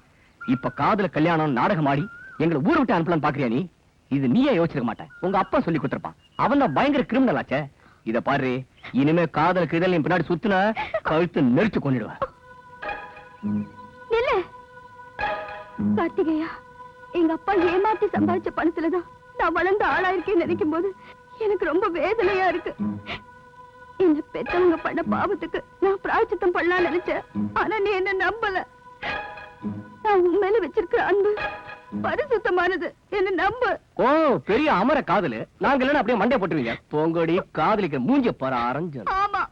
இப்ப காதல கல்யாணம் நாடகம் ஆடி எங்களை ஊரை விட்டு அனுப்பலான்னு பாக்குறியா நீ? இது நீயே யோசிச்சிருக்க மாட்டேன். உங்க அப்பா சொல்லி கொடுத்திருப்பான். அவன் தான் பயங்கர கிரிமினல் ஆச்சே. இத பாரு, இனிமே காதல் கிதல் என் பின்னாடி சுத்துன கழுத்து நெரிச்சு கொண்டுடுவேன். இல்ல கார்த்திகேயா, எங்க அப்பா ஏமாத்தி சம்பாதிச்ச பணத்துலதான் நான் வளர்ந்த ஆளாயிருக்கேன்னு நினைக்கும் போது எனக்கு ரொம்ப வேதனையா இருக்கு. என்ன பெத்தவங்க பண்ண பாவத்துக்கு நான் பிராயச்சித்தம் பண்ணலாம் நினைச்சேன். ஆனா நீ என்ன நம்பல. நான் உண்மையில வச்சிருக்கிற அன்பு பரிசுத்தமானது, என்ன நம்ப. ஓ, பெரிய அமர காதலு. நாங்க இல்லைன்னா அப்படியே மண்டை போட்டுருவீங்க. போங்கடி காதலிக்க மூஞ்ச பாரு அரஞ்சு. ஆமா,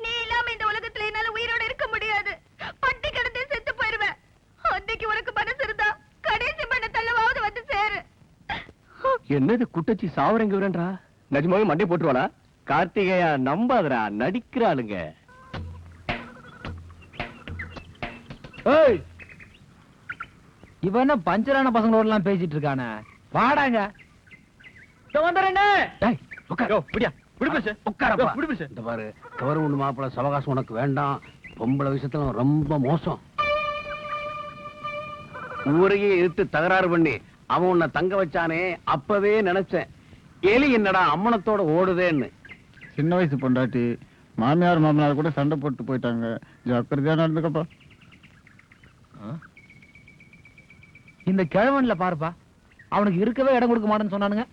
நீ இல்லாம இந்த உலகத்துல என்னால உயிரோட இருக்க முடியாது. பட்டி கிடந்தே செத்து போயிருவேன். அன்னைக்கு உனக்கு மனசு இருந்தா கடைசி பண்ண தள்ளவாவது வந்து சேரு. என்னது குட்டச்சி சாவரங்க விரன்றா? நிஜமாவே மண்டை போட்டுருவாளா? கார்த்திகேயா நம்பாதரா, நடிக்கிறாளுங்க. ஏய், இவன் என்ன பஞ்சரான பசங்களோட எல்லாம் பேசிட்டு இருக்கானே? வாடாங்க. இந்த பாரு, கவர்மெண்ட் மாப்பிள்ள சவகாசம் உனக்கு வேண்டாம். பொம்பளை விஷயத்துல ரொம்ப மோசம். ஊரையே எடுத்து தகராறு பண்ணி அவன் உன்னை தங்க வச்சானே, அப்பவே நினைச்சேன் எலி என்னடா அம்மனத்தோட ஓடுதேன்னு. சின்ன வயசு பொண்டாட்டி மாமியார் மாமனார் கூட சண்டை போட்டு போயிட்டாங்க. ஜாக்கிரதையா நடந்துக்கப்பா. இந்த கிழவன்ல பாருப்பா, அவனுக்கு இருக்கவே இடம் கொடுக்க மாட்டேன்னு சொன்னானுங்க.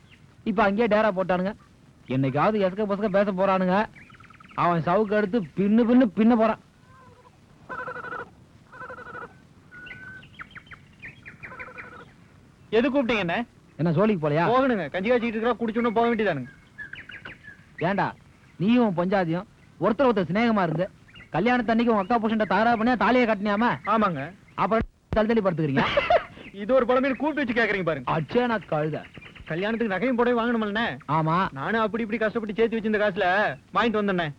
இப்ப அங்கேயே டேரா போட்டானுங்க. என்னைக்காவது எசக்க பசக்க பேச போறானுங்க. அவன் சவுக்கு எடுத்து பின்ன போறான். எது கூப்பிட்டீங்க என்ன? என்ன சோழிக்கு போலையா? போகணுங்க. கஞ்சி காய்ச்சிட்டு இருக்கா, குடிச்சுன்னு போக வேண்டியதானுங்க. ஏண்டா நீயும் பஞ்சாதியும் ஒருத்தர் சிநேகமா இருந்து கல்யாணத்தன்னைக்கு உங்க அக்கா புருஷன் தகரா பண்ணி தாலியை கட்டினியாமா? ஆமாங்க. அப்ப தள்ளி படுத்துக்கிறீங்க. இது ஒரு பழமையை கூப்பிட்டு வச்சு கேக்குறீங்க பாருங்க. அச்சே நான் கழுத. கல்யாணத்துக்கு நகையும் போடவே வாங்கணும்ல. ஆமா, நானும் அப்படி இப்படி கஷ்டப்பட்டு சேர்த்து வச்சிருந்த காசுல வாங்கிட்டு வந்தேன்.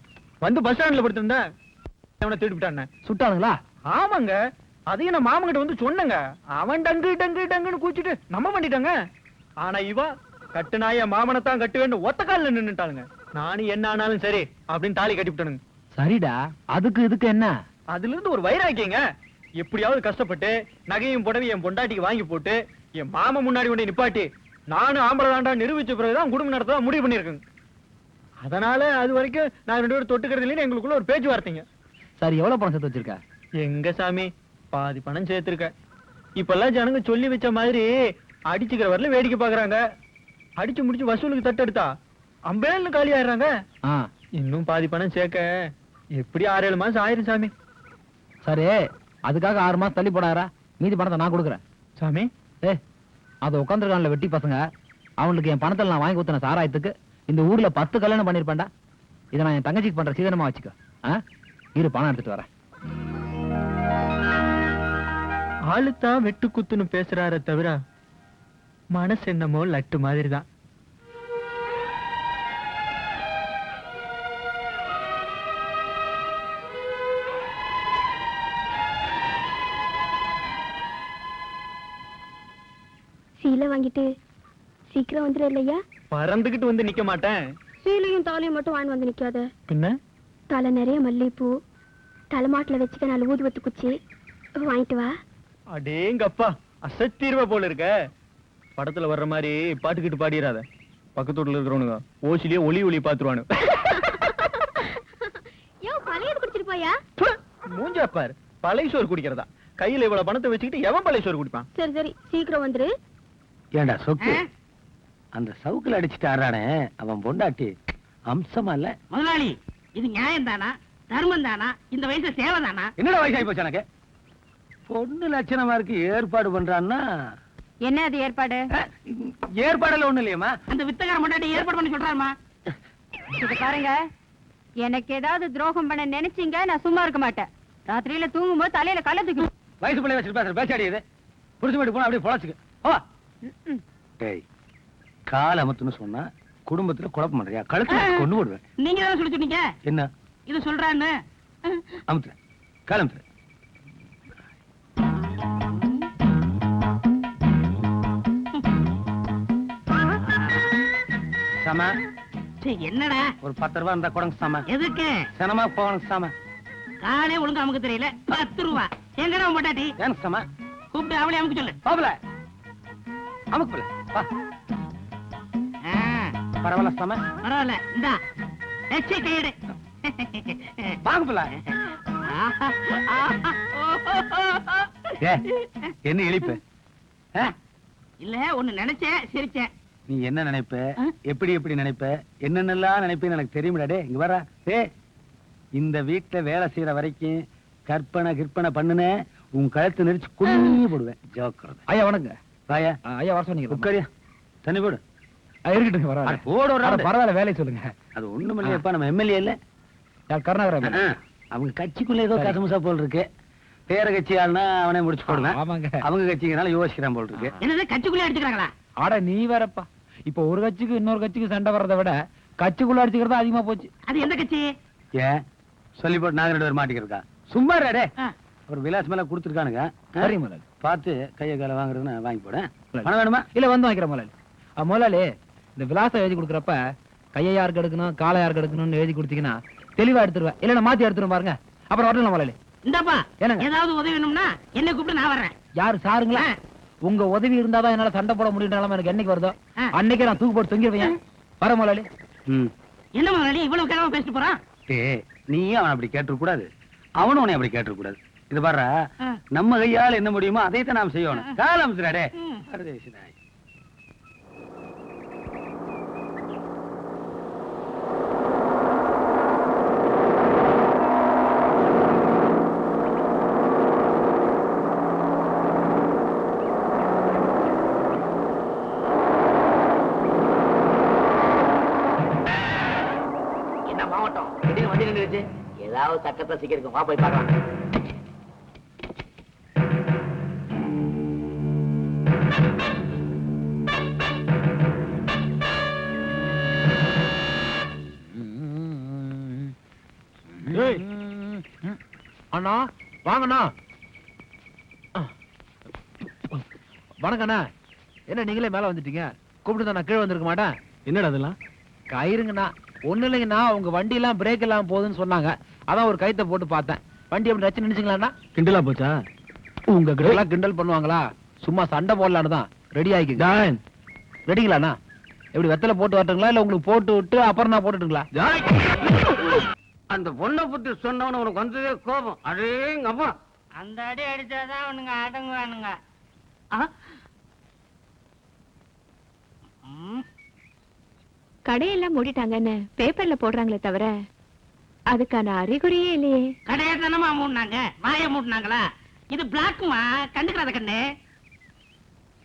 வந்து பஸ் ஸ்டாண்ட்ல படுத்திருந்தேன். அவனை திருப்பிட்டான். சுட்டானுங்களா? ஆமாங்க. அதையும் நான் மாமன் கிட்ட வந்து சொன்னங்க. அவன் டங்கு டங்கு டங்குன்னு கூச்சிட்டு நம்ம பண்ணிட்டாங்க. ஆனா இவ கட்டு நாய மாமனத்தான் கட்டு வேண்டும் ஒத்த காலில் நின்னுட்டாளுங்க. நானும் என்ன ஆனாலும் சரி அப்படின்னு தாலி கட்டிவிட்டானுங்க. சரிடா, அதுக்கு இதுக்கு என்ன? அதுல இருந்து ஒரு வைராக்கியங்க. எப்படியாவது கஷ்டப்பட்டு நகையும் புடவையும் என் பொண்டாட்டிக்கு வாங்கி போட்டு என் மாமன் முன்னாடி கொண்டு நிப்பாட்டி நானும் ஆம்பளை தாண்டா நிரூபிச்ச பிறகுதான் குடும்பம் நடத்த முடிவு பண்ணிருக்கேங்க. அதனால அது வரைக்கும் நான் 2 பேரும் தொட்டுக்கிறது இல்லைன்னு எங்களுக்குள்ள ஒரு பேச்சுவார்த்தைங்க. சரி, எவ்வளவு பணம் சேர்த்து வச்சிருக்க? எங்க சாமி, பாதி பணம் சேர்த்திருக்க. இப்பெல்லாம் ஜனங்க சொல்லி வச்ச மாதிரி அடிச்சுக்கிற வரல வேடிக்கை பாக்குறாங்க. அடிச்சு முடிச்சு வசூலுக்கு தட்டெடுத்தா அம்பேல்னு காலி ஆயிடுறாங்க. இன்னும் பாதி பணம் சேர்க்க எப்படி 6-7 மாசம் ஆயிரும் சாமி. சரி, அதுக்காக 6 மாசம் தள்ளி போடாரா? மீதி பணத்தை நான் கொடுக்குறேன். சாமி, அது உட்காந்துருக்கான்ல வெட்டி பசங்க, அவனுக்கு என் பணத்தில் நான் வாங்கி ஊத்தின சாராயத்துக்கு இந்த ஊர்ல 10 கல்யாணம் பண்ணிருப்பேன்டா. இதை நான் என் தங்கச்சிக்கு பண்ற சீதனமா வச்சுக்க. இரு, பணம் எடுத்துட்டு வரேன். ஆளுத்தான் வெட்டு குத்துன்னு பேசுறார தவிர மனசு என்னமோ லட்டு மாதிரி தான். சீலை வாங்கிட்டு சீக்கிரம் வந்துரு இல்லையா? பறந்துகிட்டு வந்து நிக்க மாட்டேன். சீலையும் தாலியும் மட்டும் வாங்கி வந்து நிக்காத. பின்ன தலை நிறைய மல்லிகைப்பூ, தலைமாட்டுல வச்சுக்க 4 ஊதுவத்து குச்சி வாங்கிட்டு வா. அடேங்கப்பா, அசத்தீர்வ போல இருக்க. படத்துல வர்ற மாதிரி பாட்டுக்கிட்டு பாடிடாத. பக்கத்து வீட்டுல இருக்கிறவனுங்க ஓசிலேயே ஒளி ஒளி பாத்துருவானு. பழையது குடிச்சிட்டு போயா? மூஞ்சா பாரு, பழைய சோறு குடிக்கிறதா? கையில இவ்வளவு பணத்தை வச்சுக்கிட்டு எவன் பழைய சோறு குடிப்பான்? சரி சரி, சீக்கிரம் வந்துரு. ஏண்டா சொக்கு, அந்த சவுக்குல அடிச்சுட்டு ஆறானே அவன் பொண்டாட்டி அம்சமா இல்ல? முதலாளி, இது நியாயம் தானா, தர்மம் தானா, இந்த வயசுல சேவை தானா? என்னடா வயசாகி போச்சு எனக்கு? பொண்ணு லட்சணமா இருக்கு, ஏற்பாடு பண்றான்னா என்ன அது ஏற்பாடு? ஏற்பாடுல ஒண்ணு இல்லையம்மா. அந்த வித்தகார முன்னாடி ஏற்பாடு பண்ணி சொல்றாருமா. இது பாருங்க, எனக்கு ஏதாவது துரோகம் பண்ண நினைச்சீங்க, நான் சும்மா இருக்க மாட்டேன். ராத்திரியில தூங்கும்போது தலையில கள்ள தூக்கி. வயசு பிள்ளை வச்சு பேசுற பேச்சாடியது. புடிச்சு போயிட்டு போனா அப்படியே பொழச்சுக்கு. டேய், கால் அமுத்துன்னு சொன்னா குடும்பத்துல குழப்பம் பண்றியா? கழுத்துல கொண்டு போடுவேன். நீங்க தான் சொல்லி சொன்னீங்க. என்ன இது சொல்றான்னு? அமுத்துற கால் அமுத்துற. சாமா, என்னடா ஒரு 10 ரூபா இருந்தா கொடுங்க சாமா. எதுக்கு? சனமா போகணும் சாமா. காலே ஒழுங்கா அமுக்க தெரியல, 10 ரூபா. எங்கடா பொண்டாட்டி? எனக்கு சாமா. கூப்பிட்டு அவளே அமுக்க சொல்லு. பாபல அமுக்கு வா. பரவாயில்ல சாமா. பரவாயில்ல, இந்தா எச்சை கையெடு. பாக்குப்பல என்ன இழிப்பு? இல்ல ஒண்ணு நினைச்சேன், சிரிச்சேன். நீ என்ன நினைப்ப, எப்படி எப்படி நினைப்ப, என்னென்னலாம் நினைப்பேன்னு எனக்கு தெரியுமிடா. டே இங்க வர. இந்த வீட்டுல வேலை செய்யற வரைக்கும் கற்பனை பண்ணுன உன் கழுத்து நெரிச்சு குள்ளி போடுவேன். ஜோக்கிறது. ஐயா வணங்க. வாயா. ஐயா வர சொன்னீங்க. உட்காரியா, தண்ணி போடு. இருக்கட்டும் பரவாயில்ல, வேலையை சொல்லுங்க. அது ஒண்ணும் இல்லையப்பா, நம்ம எம்எல்ஏ இல்ல, கருணாகரன். அவங்க கட்சிக்குள்ள ஏதோ கசமுசா போல் இருக்கு. பேர கட்சி ஆளுனா அவனே முடிச்சு போடுவேன். அவங்க கட்சிக்குனால யோசிக்கிறான் போல் இருக்கு. என்னது கட்சிக்குள்ளே அடிச்சுக்கிறாங்களா? ஆட நீ வேறப்பா. இப்ப ஒரு கட்சிக்கு இன்னொரு கட்சிக்கு சண்டை வர்றதை விட கட்சிக்குள்ள அடிச்சுக்கிறது அதிகமா போச்சு. அது எந்த கட்சி? ஏன் சொல்லி போட்டு நாங்க 2 பேர் மாட்டிக்கிறக்கா? சும்மா டே. ஒரு விலாஸ் மேல கொடுத்துருக்கானுங்க. சரி முதலாளி, பார்த்து கையை காலை வாங்குறதுன்னு வாங்கி போட. பணம் வேணுமா? இல்ல வந்து வாங்கிக்கிறேன் முதலாளி. முதலாளி இந்த விலாசம் எழுதி கொடுக்குறப்ப கையை யாருக்கு எடுக்கணும் காலை யாருக்கு எடுக்கணும்னு எழுதி கொடுத்தீங்கன்னா தெளிவா எடுத்துருவேன். இல்ல நான் மாத்தி எடுத்துருவேன் பாருங்க. அப்புறம் வரலாம் முதலாளி. இந்தப்பா ஏதாவது உதவி வேணும்னா என்ன கூப்பிட்டு நான் வர்றேன். யாரு சாருங்களா? உங்க உதவி இருந்தாதான் என்னால சண்டை போட முடியும்னாலும் எனக்கு என்னைக்கு வருதோ அன்னைக்கே நான் தூக்கு போட்டு தொங்கிடுவேன். வர முதலாளி. என்ன முதலாளி இவ்வளவு கிழமை பேசிட்டு போறான்? நீயும் அவன் அப்படி கேட்டுற கூடாது, அவனும் உன்னை அப்படி கேட்டுற கூடாது. இது பாரு, நம்ம கையால் என்ன முடியுமோ அதைத்தான் நாம் செய்யணும். காலம் டே. என்ன மாவட்டம் திடீர்னு வண்டி நின்றுச்சு, ஏதாவது சட்டத்தை சிக்கிருக்கும். வா போய் பார்க்கலாம். அண்ணா வாங்கண்ணா. வணக்கண்ணா. என்ன நீங்களே மேல வந்துட்டீங்க? கூப்பிட்டு நான் கீழே வந்திருக்க மாட்டேன். என்னடா அதெல்லாம்? கயிறுங்கண்ணா. ஒண்ணு இல்லைங்கண்ணா, உங்க வண்டி எல்லாம் பிரேக் எல்லாம் போகுதுன்னு சொன்னாங்க. அதான் ஒரு கயித்தை போட்டு பார்த்தேன். வண்டி அப்படி ரச்சு நினைச்சுங்களாண்ணா? கிண்டலா போச்சா? உங்க கிட்ட கிண்டல் பண்ணுவாங்களா? சும்மா சண்டை போடலான்னு தான். ரெடி ஆயிக்குங்க. ரெடிங்களாண்ணா? எப்படி வெத்தலை போட்டு வரட்டுங்களா இல்ல உங்களுக்கு போட்டு விட்டு அப்புறம் நான் போட்டுட்டுங்களா? அந்த பொண்ணை பத்தி சொன்னவன உனக்கு வந்ததே கோபம். அடேங்கப்பா, அந்த அடி அடிச்சாதான் அவனுங்க அடங்குவானுங்க. கடையெல்லாம் மூடிட்டாங்கன்னு பேப்பர்ல போடுறாங்களே தவிர அதுக்கான அறிகுறியே இல்லையே. கடையை தானமா மூடினாங்க, வாய மூடினாங்களா? இது பிளாக்குமா, கண்டுக்கிறாத கண்ணு.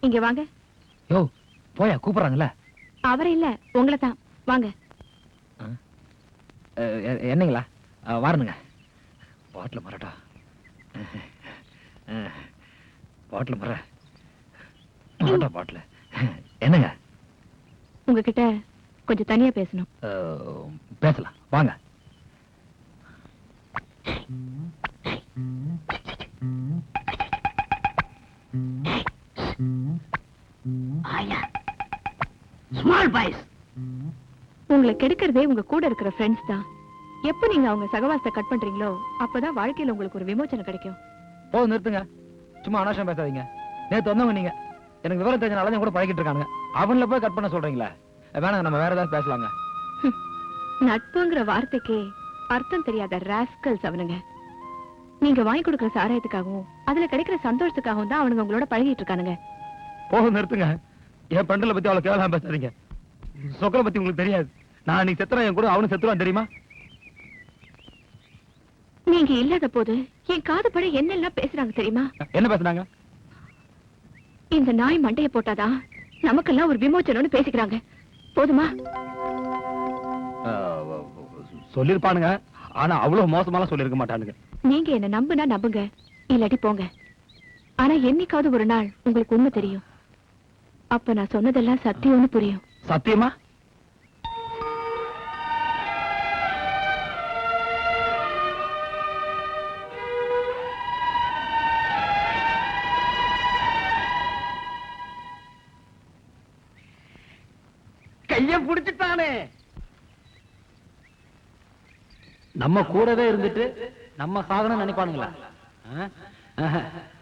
இங்க வாங்க. யோ போயா, கூப்பிடுறாங்கல்ல. அவர் இல்ல, உங்களை தான். வாங்க. என்னங்களா? வாரணுங்க. பாட்டில் மரட்டா, பாட்டில் மரட்டா பாட்டில். என்னங்க? உங்ககிட்ட கொஞ்சம் தனியா பேசணும். பேசலாம் வாங்க. Small boys. உங்களை கெடுக்கிறதே உங்க கூட இருக்கிற ஃப்ரெண்ட்ஸ் தான். எப்ப நீங்க அவங்க சகவாசத்தை கட் பண்றீங்களோ அப்பதான் வாழ்க்கையில உங்களுக்கு ஒரு விமோச்சனம் கிடைக்கும். போதும் நிறுத்துங்க. சும்மா அனாவசியம் பேசாதீங்க. நேத்து வந்தவங்க நீங்க எனக்கு விவரம் தெரிஞ்சனால கூட பழகிட்டு இருக்காங்க. அவங்கள போய் கட் பண்ண சொல்றீங்களா? வேணாங்க, நம்ம வேற ஏதாவது பேசலாங்க. நட்புங்கிற வார்த்தைக்கே அர்த்தம் தெரியாத ராஸ்கல்ஸ் அவனுங்க. நீங்க வாங்கி கொடுக்கிற சாராயத்துக்காகவும் அதுல கிடைக்கிற சந்தோஷத்துக்காகவும் தான் அவனுங்க உங்களோட பழகிட்டு இருக்கானுங்க. போதும் நிறுத்துங்க. என் ஃப்ரெண்ட்ல பத்தி அவ்வளவு கேவலமா பேசாதீங்க. சொக்கலை பத்தி உங்களுக்கு தெரியாது. நான் நீ செத்துறேன், என் கூட அவனு செத்துருவான் தெரியுமா? நீங்க இல்லாத போது என் காது பட என்னெல்லாம் பேசுறாங்க தெரியுமா? என்ன பேசுறாங்க? இந்த நாய் மண்டைய போட்டாதான் நமக்கெல்லாம் ஒரு விமோச்சனம்னு பேசிக்கிறாங்க. போதுமா? சொல்லிருப்பானுங்க, ஆனா அவ்வளவு மோசமாலாம் சொல்லிருக்க மாட்டானுங்க. நீங்க என்ன நம்புனா நம்புங்க, இல்லாட்டி போங்க. ஆனா என்னைக்காவது ஒரு நாள் உங்களுக்கு உண்மை தெரியும். அப்ப நான் சொன்னதெல்லாம் சத்தியம்னு புரியும். சத்தியமா? கைய புடிச்சுட்டானே. நம்ம கூடவே இருந்துட்டு நம்ம சாகணும் நினைப்பானுங்களா?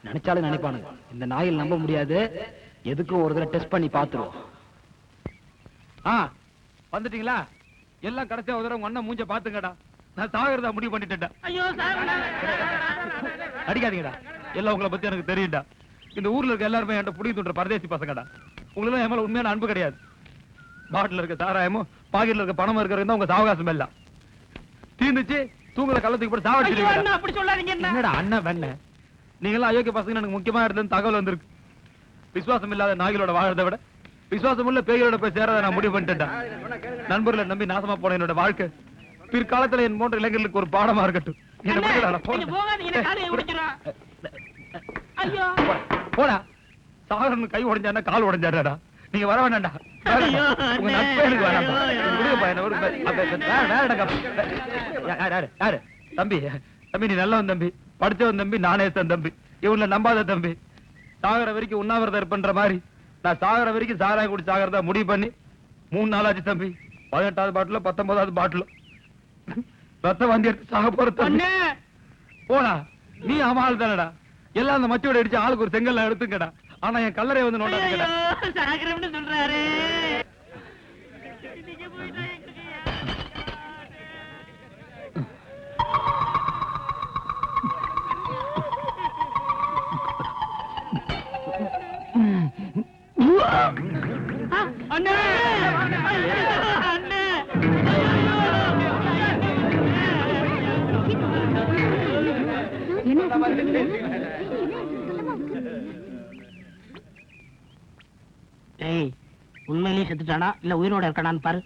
நினைச்சாலும் நினைப்பானுங்க. இந்த நாயில் நம்ப முடியாது. எதுக்கும் ஒரு தடவை டெஸ்ட் பண்ணி பாத்துருவோம். வந்துட்டீங்களா? எல்லாம் கடைசியா ஒரு தடவை அண்ணன் மூஞ்ச பாத்துங்கடா. நான் சாகிறதா முடிவு பண்ணிட்டேன்டா. ஐயோ சார் அடிக்காதீங்கடா. எல்லாம் உங்களை பத்தி எனக்கு தெரியும்டா. இந்த ஊர்ல இருக்க எல்லாருமே என்கிட்ட புடிங்கி தூண்டுற பரதேசி பசங்கடா. உங்களுக்கு என் மேல உண்மையான அன்பு கிடையாது. பாட்டில் இருக்க சாராயமும் பாக்கெட்ல இருக்க பணம் இருக்கிறது உங்க சாவகாசம் எல்லாம் தீர்ந்துச்சு. தூங்குற கள்ளத்துக்கு போட்டு சாவடிச்சிருக்கீங்க. அப்படி சொல்லாதீங்க. என்னடா அண்ணன் வேண நீங்க எல்லாம் அயோக்கிய பசங்க எனக்கு முக்கியமா இருந்தது தகவல் வந்திருக்கு. விசுவாசம் இல்லாத நாய்களோட வாழறதை விட விசுவாசம் உள்ள பேய்களோட போய் சேரதை நான் முடிவு பண்ணிட்டேன். நண்பர்களை நம்பி நாசமா போன என்னோட வாழ்க்கை பிற்காலத்துல என் போன்ற இளைஞர்களுக்கு ஒரு பாடமா இருக்கட்டும். போடா சாகரன் கை உடைஞ்சானா கால் உடைஞ்சாடா. நீங்க வர வேண்டாம்டா. உங்க நட்பு எனக்கு யாரு தம்பி தம்பி நீ நல்லவன் தம்பி, படிச்சவன் தம்பி, நானே தம்பி, இவனை நம்பாத தம்பி. சாகர வரைக்கும் உண்ணாவிரதம் இருப்பன்ற மாதிரி நான் சாகர வரைக்கும் சாராய குடி சாகரதா முடிவு பண்ணி 3 நாளாச்சு தம்பி. 18வது பாட்டில 19வது பாட்டில ரத்த வாந்தி எடுத்து சாக போற தம்பி. போடா நீ அமாள் தானடா. எல்லாம் அந்த மச்சோட அடிச்சு ஆளுக்கு ஒரு செங்கல்ல எடுத்துங்கடா. ஆனா என் கல்லறை வந்து நோண்டாதீங்கடா. சொல்றாரு அண்ணே அண்ணே ஏய் உண்மையிலேயே செத்துட்டானா இல்ல உயிரோட இருக்கானான்னு பாரு.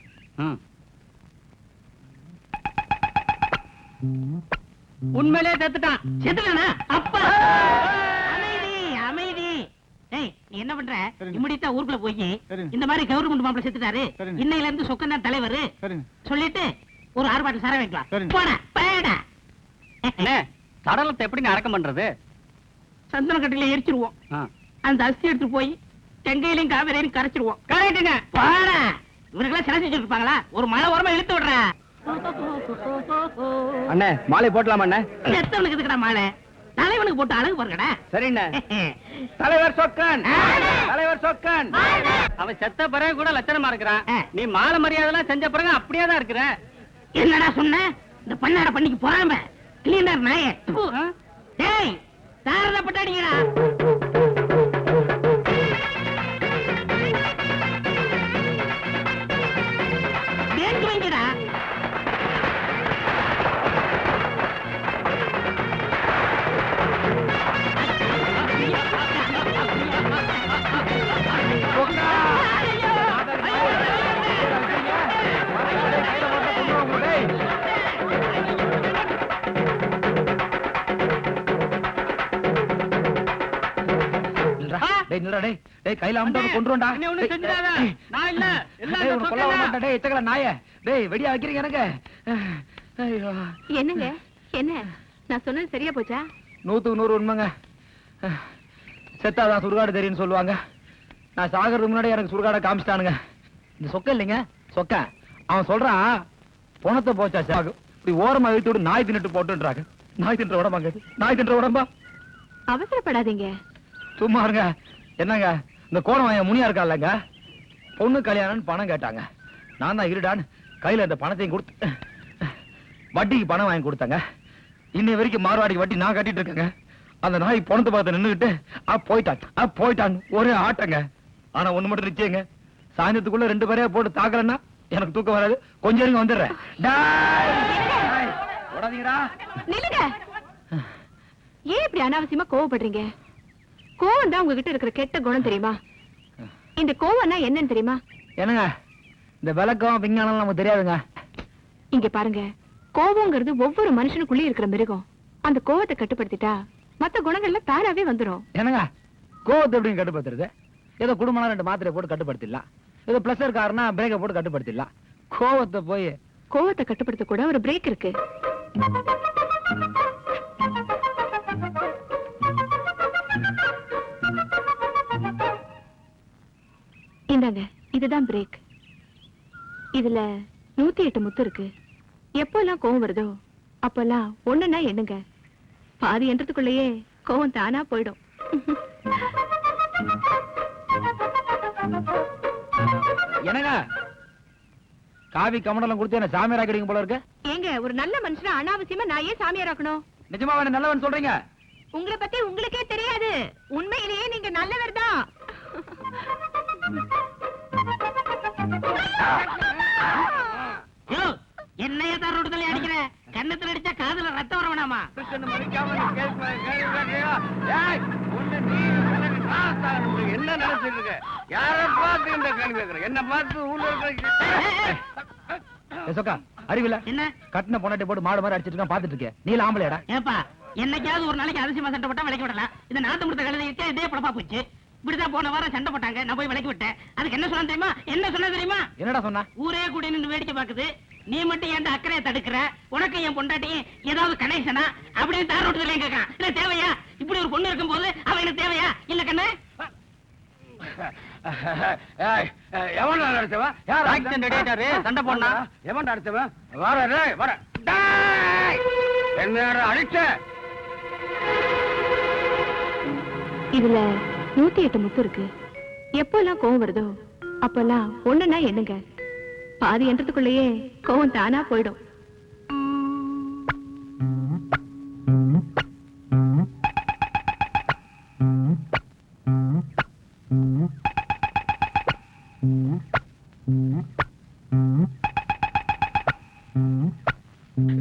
உண்மையிலேயே செத்துட்டான். செத்துட்டானா? அப்பா அமைதி அமைதி. ஏய் நீ என்ன பண்ற? இம்மிடியா ஊருக்குள்ள போய் இந்த மாதிரி கவர்மெண்ட் மாப்பிள்ள செத்துட்டாரு, இன்னையில இருந்து சொக்கன் தான் தலைவர் சொல்லிட்டு ஒரு ஆர்ப்பாட்டம் சார வைக்கலாம். போடா பேடா. சடலத்தை எப்படி அடக்கம் பண்றது? சந்தன கட்டில எரிச்சிருவோம். அந்த அஸ்தி எடுத்து போய் செங்கையிலையும் காவேரியிலும் கரைச்சிருவோம். கரெக்டுங்க. பாடா இவருக்கெல்லாம் சிலை செஞ்சு இருப்பாங்களா? ஒரு மழை ஓரமா இழுத்து விடுற. அண்ணே மாலை போட்டலாமா அண்ணே? எத்தவனுக்கு எதுக்குடா மாலை? தலைவனுக்கு போட்டு அழகு பாருங்கடா. சரிண்ணே. தலைவர் சொக்கன், தலைவர் சொக்கன். அவன் செத்த பிறகு கூட லட்சணமா இருக்கிறான். நீ மாலை மரியாதை செஞ்ச பிறகு அப்படியே தான் இருக்கிற. என்னடா சொன்ன? இந்த பண்ணாட பண்ணிக்கு போறாம கிளீனர் நாயே. டேய் சாரதா பட்டாடிங்கடா. பேங்க் வைங்கடா. கையில அம்பாவை கொண்டுடா. நாய டேய் வெடியா வைக்கிறீங்க எனக்கு. என்னங்க என்ன நான் சொன்னது சரியா போச்சா? 100க்கு 100 உண்மைங்க. செத்தாதான் சுடுகாடு தெரியும்னு சொல்லுவாங்க. நான் சாகிறதுக்கு முன்னாடி எனக்கு சுடுகாடை காமிச்சிட்டானுங்க. இந்த சொக்க இல்லைங்க சொக்க. அவன் சொல்றான் பணத்தை போச்சா சாகு இப்படி ஓரமா இழுத்து விட்டு நாய் தின்னுட்டு போட்டுன்றாங்க. நாய் தின்ற உடம்பாங்க. நாய் தின்ற உடம்பா? அவசரப்படாதீங்க. சும்மா இருங்க. என்னங்க இந்த கோணம் முனியா இருக்கா இல்லங்க, பொண்ணு கல்யாணம் பணம் கேட்டாங்க. நான் தான் இருடான்னு கையில இந்த பணத்தையும் கொடுத்து வட்டிக்கு பணம் வாங்கி கொடுத்தாங்க. இன்னை வரைக்கும் மார்வாடிக்கு வட்டி நான் கட்டிட்டு இருக்கேங்க. அந்த நாய் பணத்தை பார்த்து நின்னுகிட்டு போயிட்டான் ஒரே ஆட்டங்க. ஆனா ஒண்ணு மட்டும் நிச்சயங்க, சாயந்தரத்துக்குள்ள 2 பேரையா போட்டு தாக்கலன்னா எனக்கு தூக்கம் வராது. கொஞ்சம் இருங்க வந்துடுறேன். ஏன் இப்படி அனாவசியமா கோவப்படுறீங்க? கோவம் தான் உங்ககிட்ட இருக்கிற கெட்ட குணம் தெரியுமா? இந்த கோவம்னா என்னன்னு தெரியுமா? என்னங்க இந்த விளக்கம் விஞ்ஞானம் நமக்கு தெரியாதுங்க. இங்க பாருங்க, கோவங்கிறது ஒவ்வொரு மனுஷனுக்குள்ளே இருக்கிற மிருகம். அந்த கோவத்தை கட்டுப்படுத்திட்டா மத்த குணங்கள்ல தானாவே வந்துடும். என்னங்க கோவத்தை எப்படி கட்டுப்படுத்துறது? ஏதோ குடும்பம் 2 மாத்திரை போட்டு கட்டுப்படுத்திடலாம். ஏதோ பிளஸ் இருக்காருன்னா பிரேக்கை போட்டு கட்டுப்படுத்திடலாம். கோவத்தை கட்டுப்படுத்த கூட ஒரு பிரேக் இருக்கு. இந்தாங்க இதுதான் பிரேக். இதுல 108 முத்து இருக்கு. எப்பெல்லாம் கோவம் வருதோ அப்பெல்லாம் ஒண்ணுன்னா எண்ணுங்க. பாதி என்றதுக்குள்ளேயே கோவம் தானா போயிடும். என்னங்க காவி கமண்டலம் கொடுத்து என்ன சாமியார் ஆக்கிடுங்க போல இருக்கு. ஏங்க ஒரு நல்ல மனுஷனா அனாவசியமா நான் ஏன் சாமியார் ஆக்கணும்? நிஜமா வேணும் நல்லவன் சொல்றீங்க? உங்களை பத்தி உங்களுக்கே தெரியாது. உண்மையிலேயே நீங்க நல்லவர் தான். என்னைய தான் ரோடுதலை அடிக்கிற? கண்ணத்துல அடிச்சா காதுல ரத்தம் வர வேணாமா? என்ன நினைச்சிட்டு இருக்க? யார பார்த்து இந்த கேள்வி கேட்கிற? என்ன பார்த்து ஊர்ல சொக்கா அறிவில்ல என்ன கட்டின பொண்ணாட்டி போட்டு மாடு மாதிரி அடிச்சிட்டு இருக்கான் பாத்துட்டு இருக்கேன். நீல ஆம்பளையடா? ஏப்பா என்னைக்காவது ஒரு நாளைக்கு அரிசி சண்டை போட்டா விலைக்கு விடலாம். இந்த நாட்டு முடுத்த கழுதைக்கு இதே படப்பா போச்சு. இப்படிதான் போன வாரம் சண்டை போட்டாங்க. நான் போய் விலைக்கு விட்டேன். அதுக்கு என்ன சொன்னா தெரியுமா? என்ன சொன்னா தெரியுமா? என்னடா சொன்னா? ஊரே கூட நின்று வேடிக்கை பாக்குது, நீ மட்டும் என் அக்கறையை தடுக்கிற, உனக்கு என் பொண்டாட்டியும் ஏதாவது கனெக்ஷனா அப்படின்னு தார் ரோட்டுல கேட்கான். இல்ல தேவையா? இப்படி ஒரு பொண்ணு இருக்கும் போது அவ எனக்கு தேவையா? இல்ல கண்ணு எவன் அடிச்சவன்? யார் ஆக்சிடென்ட் அடிச்சாரு? சண்டை போடா. எவன் அடிச்சவன்? வர என்ன அடிச்ச? இதுல 108 முத்து இருக்கு. எப்பெல்லாம் கோவம் வருதோ அப்பெல்லாம் ஒண்ணுன்னா என்னங்க, பாதி என்றதுக்குள்ளேயே கோவம் தானா போயிடும்.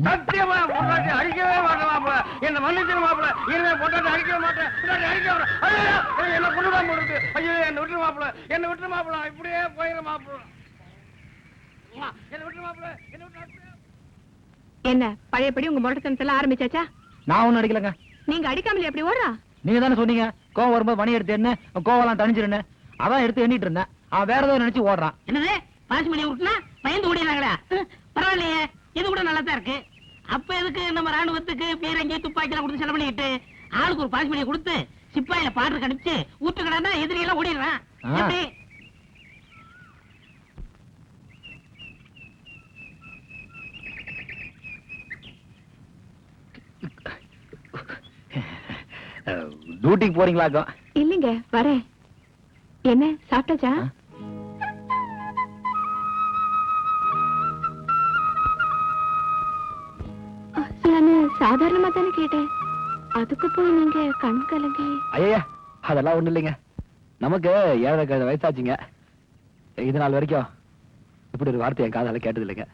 சத்தியமா பொண்டாட்டி அடிக்கவே மாட்டேன் மாப்பிள. என்ன மன்னிச்சிரு மாப்பிள. இனிமே பொண்டாட்டி அடிக்கவே மாட்டேன். பொண்டாட்டி அடிக்க என்ன கொண்டுதான் போடுது. ஐயோ என்ன விட்டு மாப்பிள, என்ன விட்டு மாப்பிள. இப்படியே போயிரு மாப்பிள. என்ன விட்டு மாப்பிள, என்ன விட்டு. என்ன பழையபடி உங்க மொட்டத்தனத்தெல்லாம் ஆரம்பிச்சாச்சா? நான் ஒண்ணும் அடிக்கலங்க. நீங்க அடிக்காமலே எப்படி ஓடுறா? நீங்க தானே சொன்னீங்க கோவம் வரும்போது மணி எடுத்து என்ன கோவெல்லாம் தணிஞ்சிருன்னு. அதான் எடுத்து எண்ணிட்டு இருந்தேன். அவன் வேற ஏதோ நினைச்சு ஓடுறான். என்னது பாசி மணி விட்டுனா பயந்து ஓடிடுறாங்களா? பரவாயில்லையே, இது கூட நல்லா தான் இருக்கு. அப்ப எதுக்கு நம்ம ராணுவத்துக்கு பீரங்கி துப்பாக்கி எல்லாம் கொடுத்து செலவு பண்ணிட்டு ஆளுக்கு ஒரு பாசி மணியை கொடுத்து சிப்பாயில பாட்டு கணிச்சு ஊட்டுக்கடா எதிரி எல்லாம் ஓடிடுறான். எப்படி? டியூட்டிக்கு போறீங்களா? இல்லைங்க வரேன். என்ன சாப்பிட்டாச்சா? நானு சாதாரணமா தானே கேட்டேன், அதுக்கு போய் நீங்க கண் கலங்கி. ஐயா அதெல்லாம் ஒண்ணு இல்லைங்க. நமக்கு 7 வயசாச்சுங்க. இது நாள் வரைக்கும் இப்படி ஒரு வார்த்தை என் காதால கேட்டது இல்லைங்க.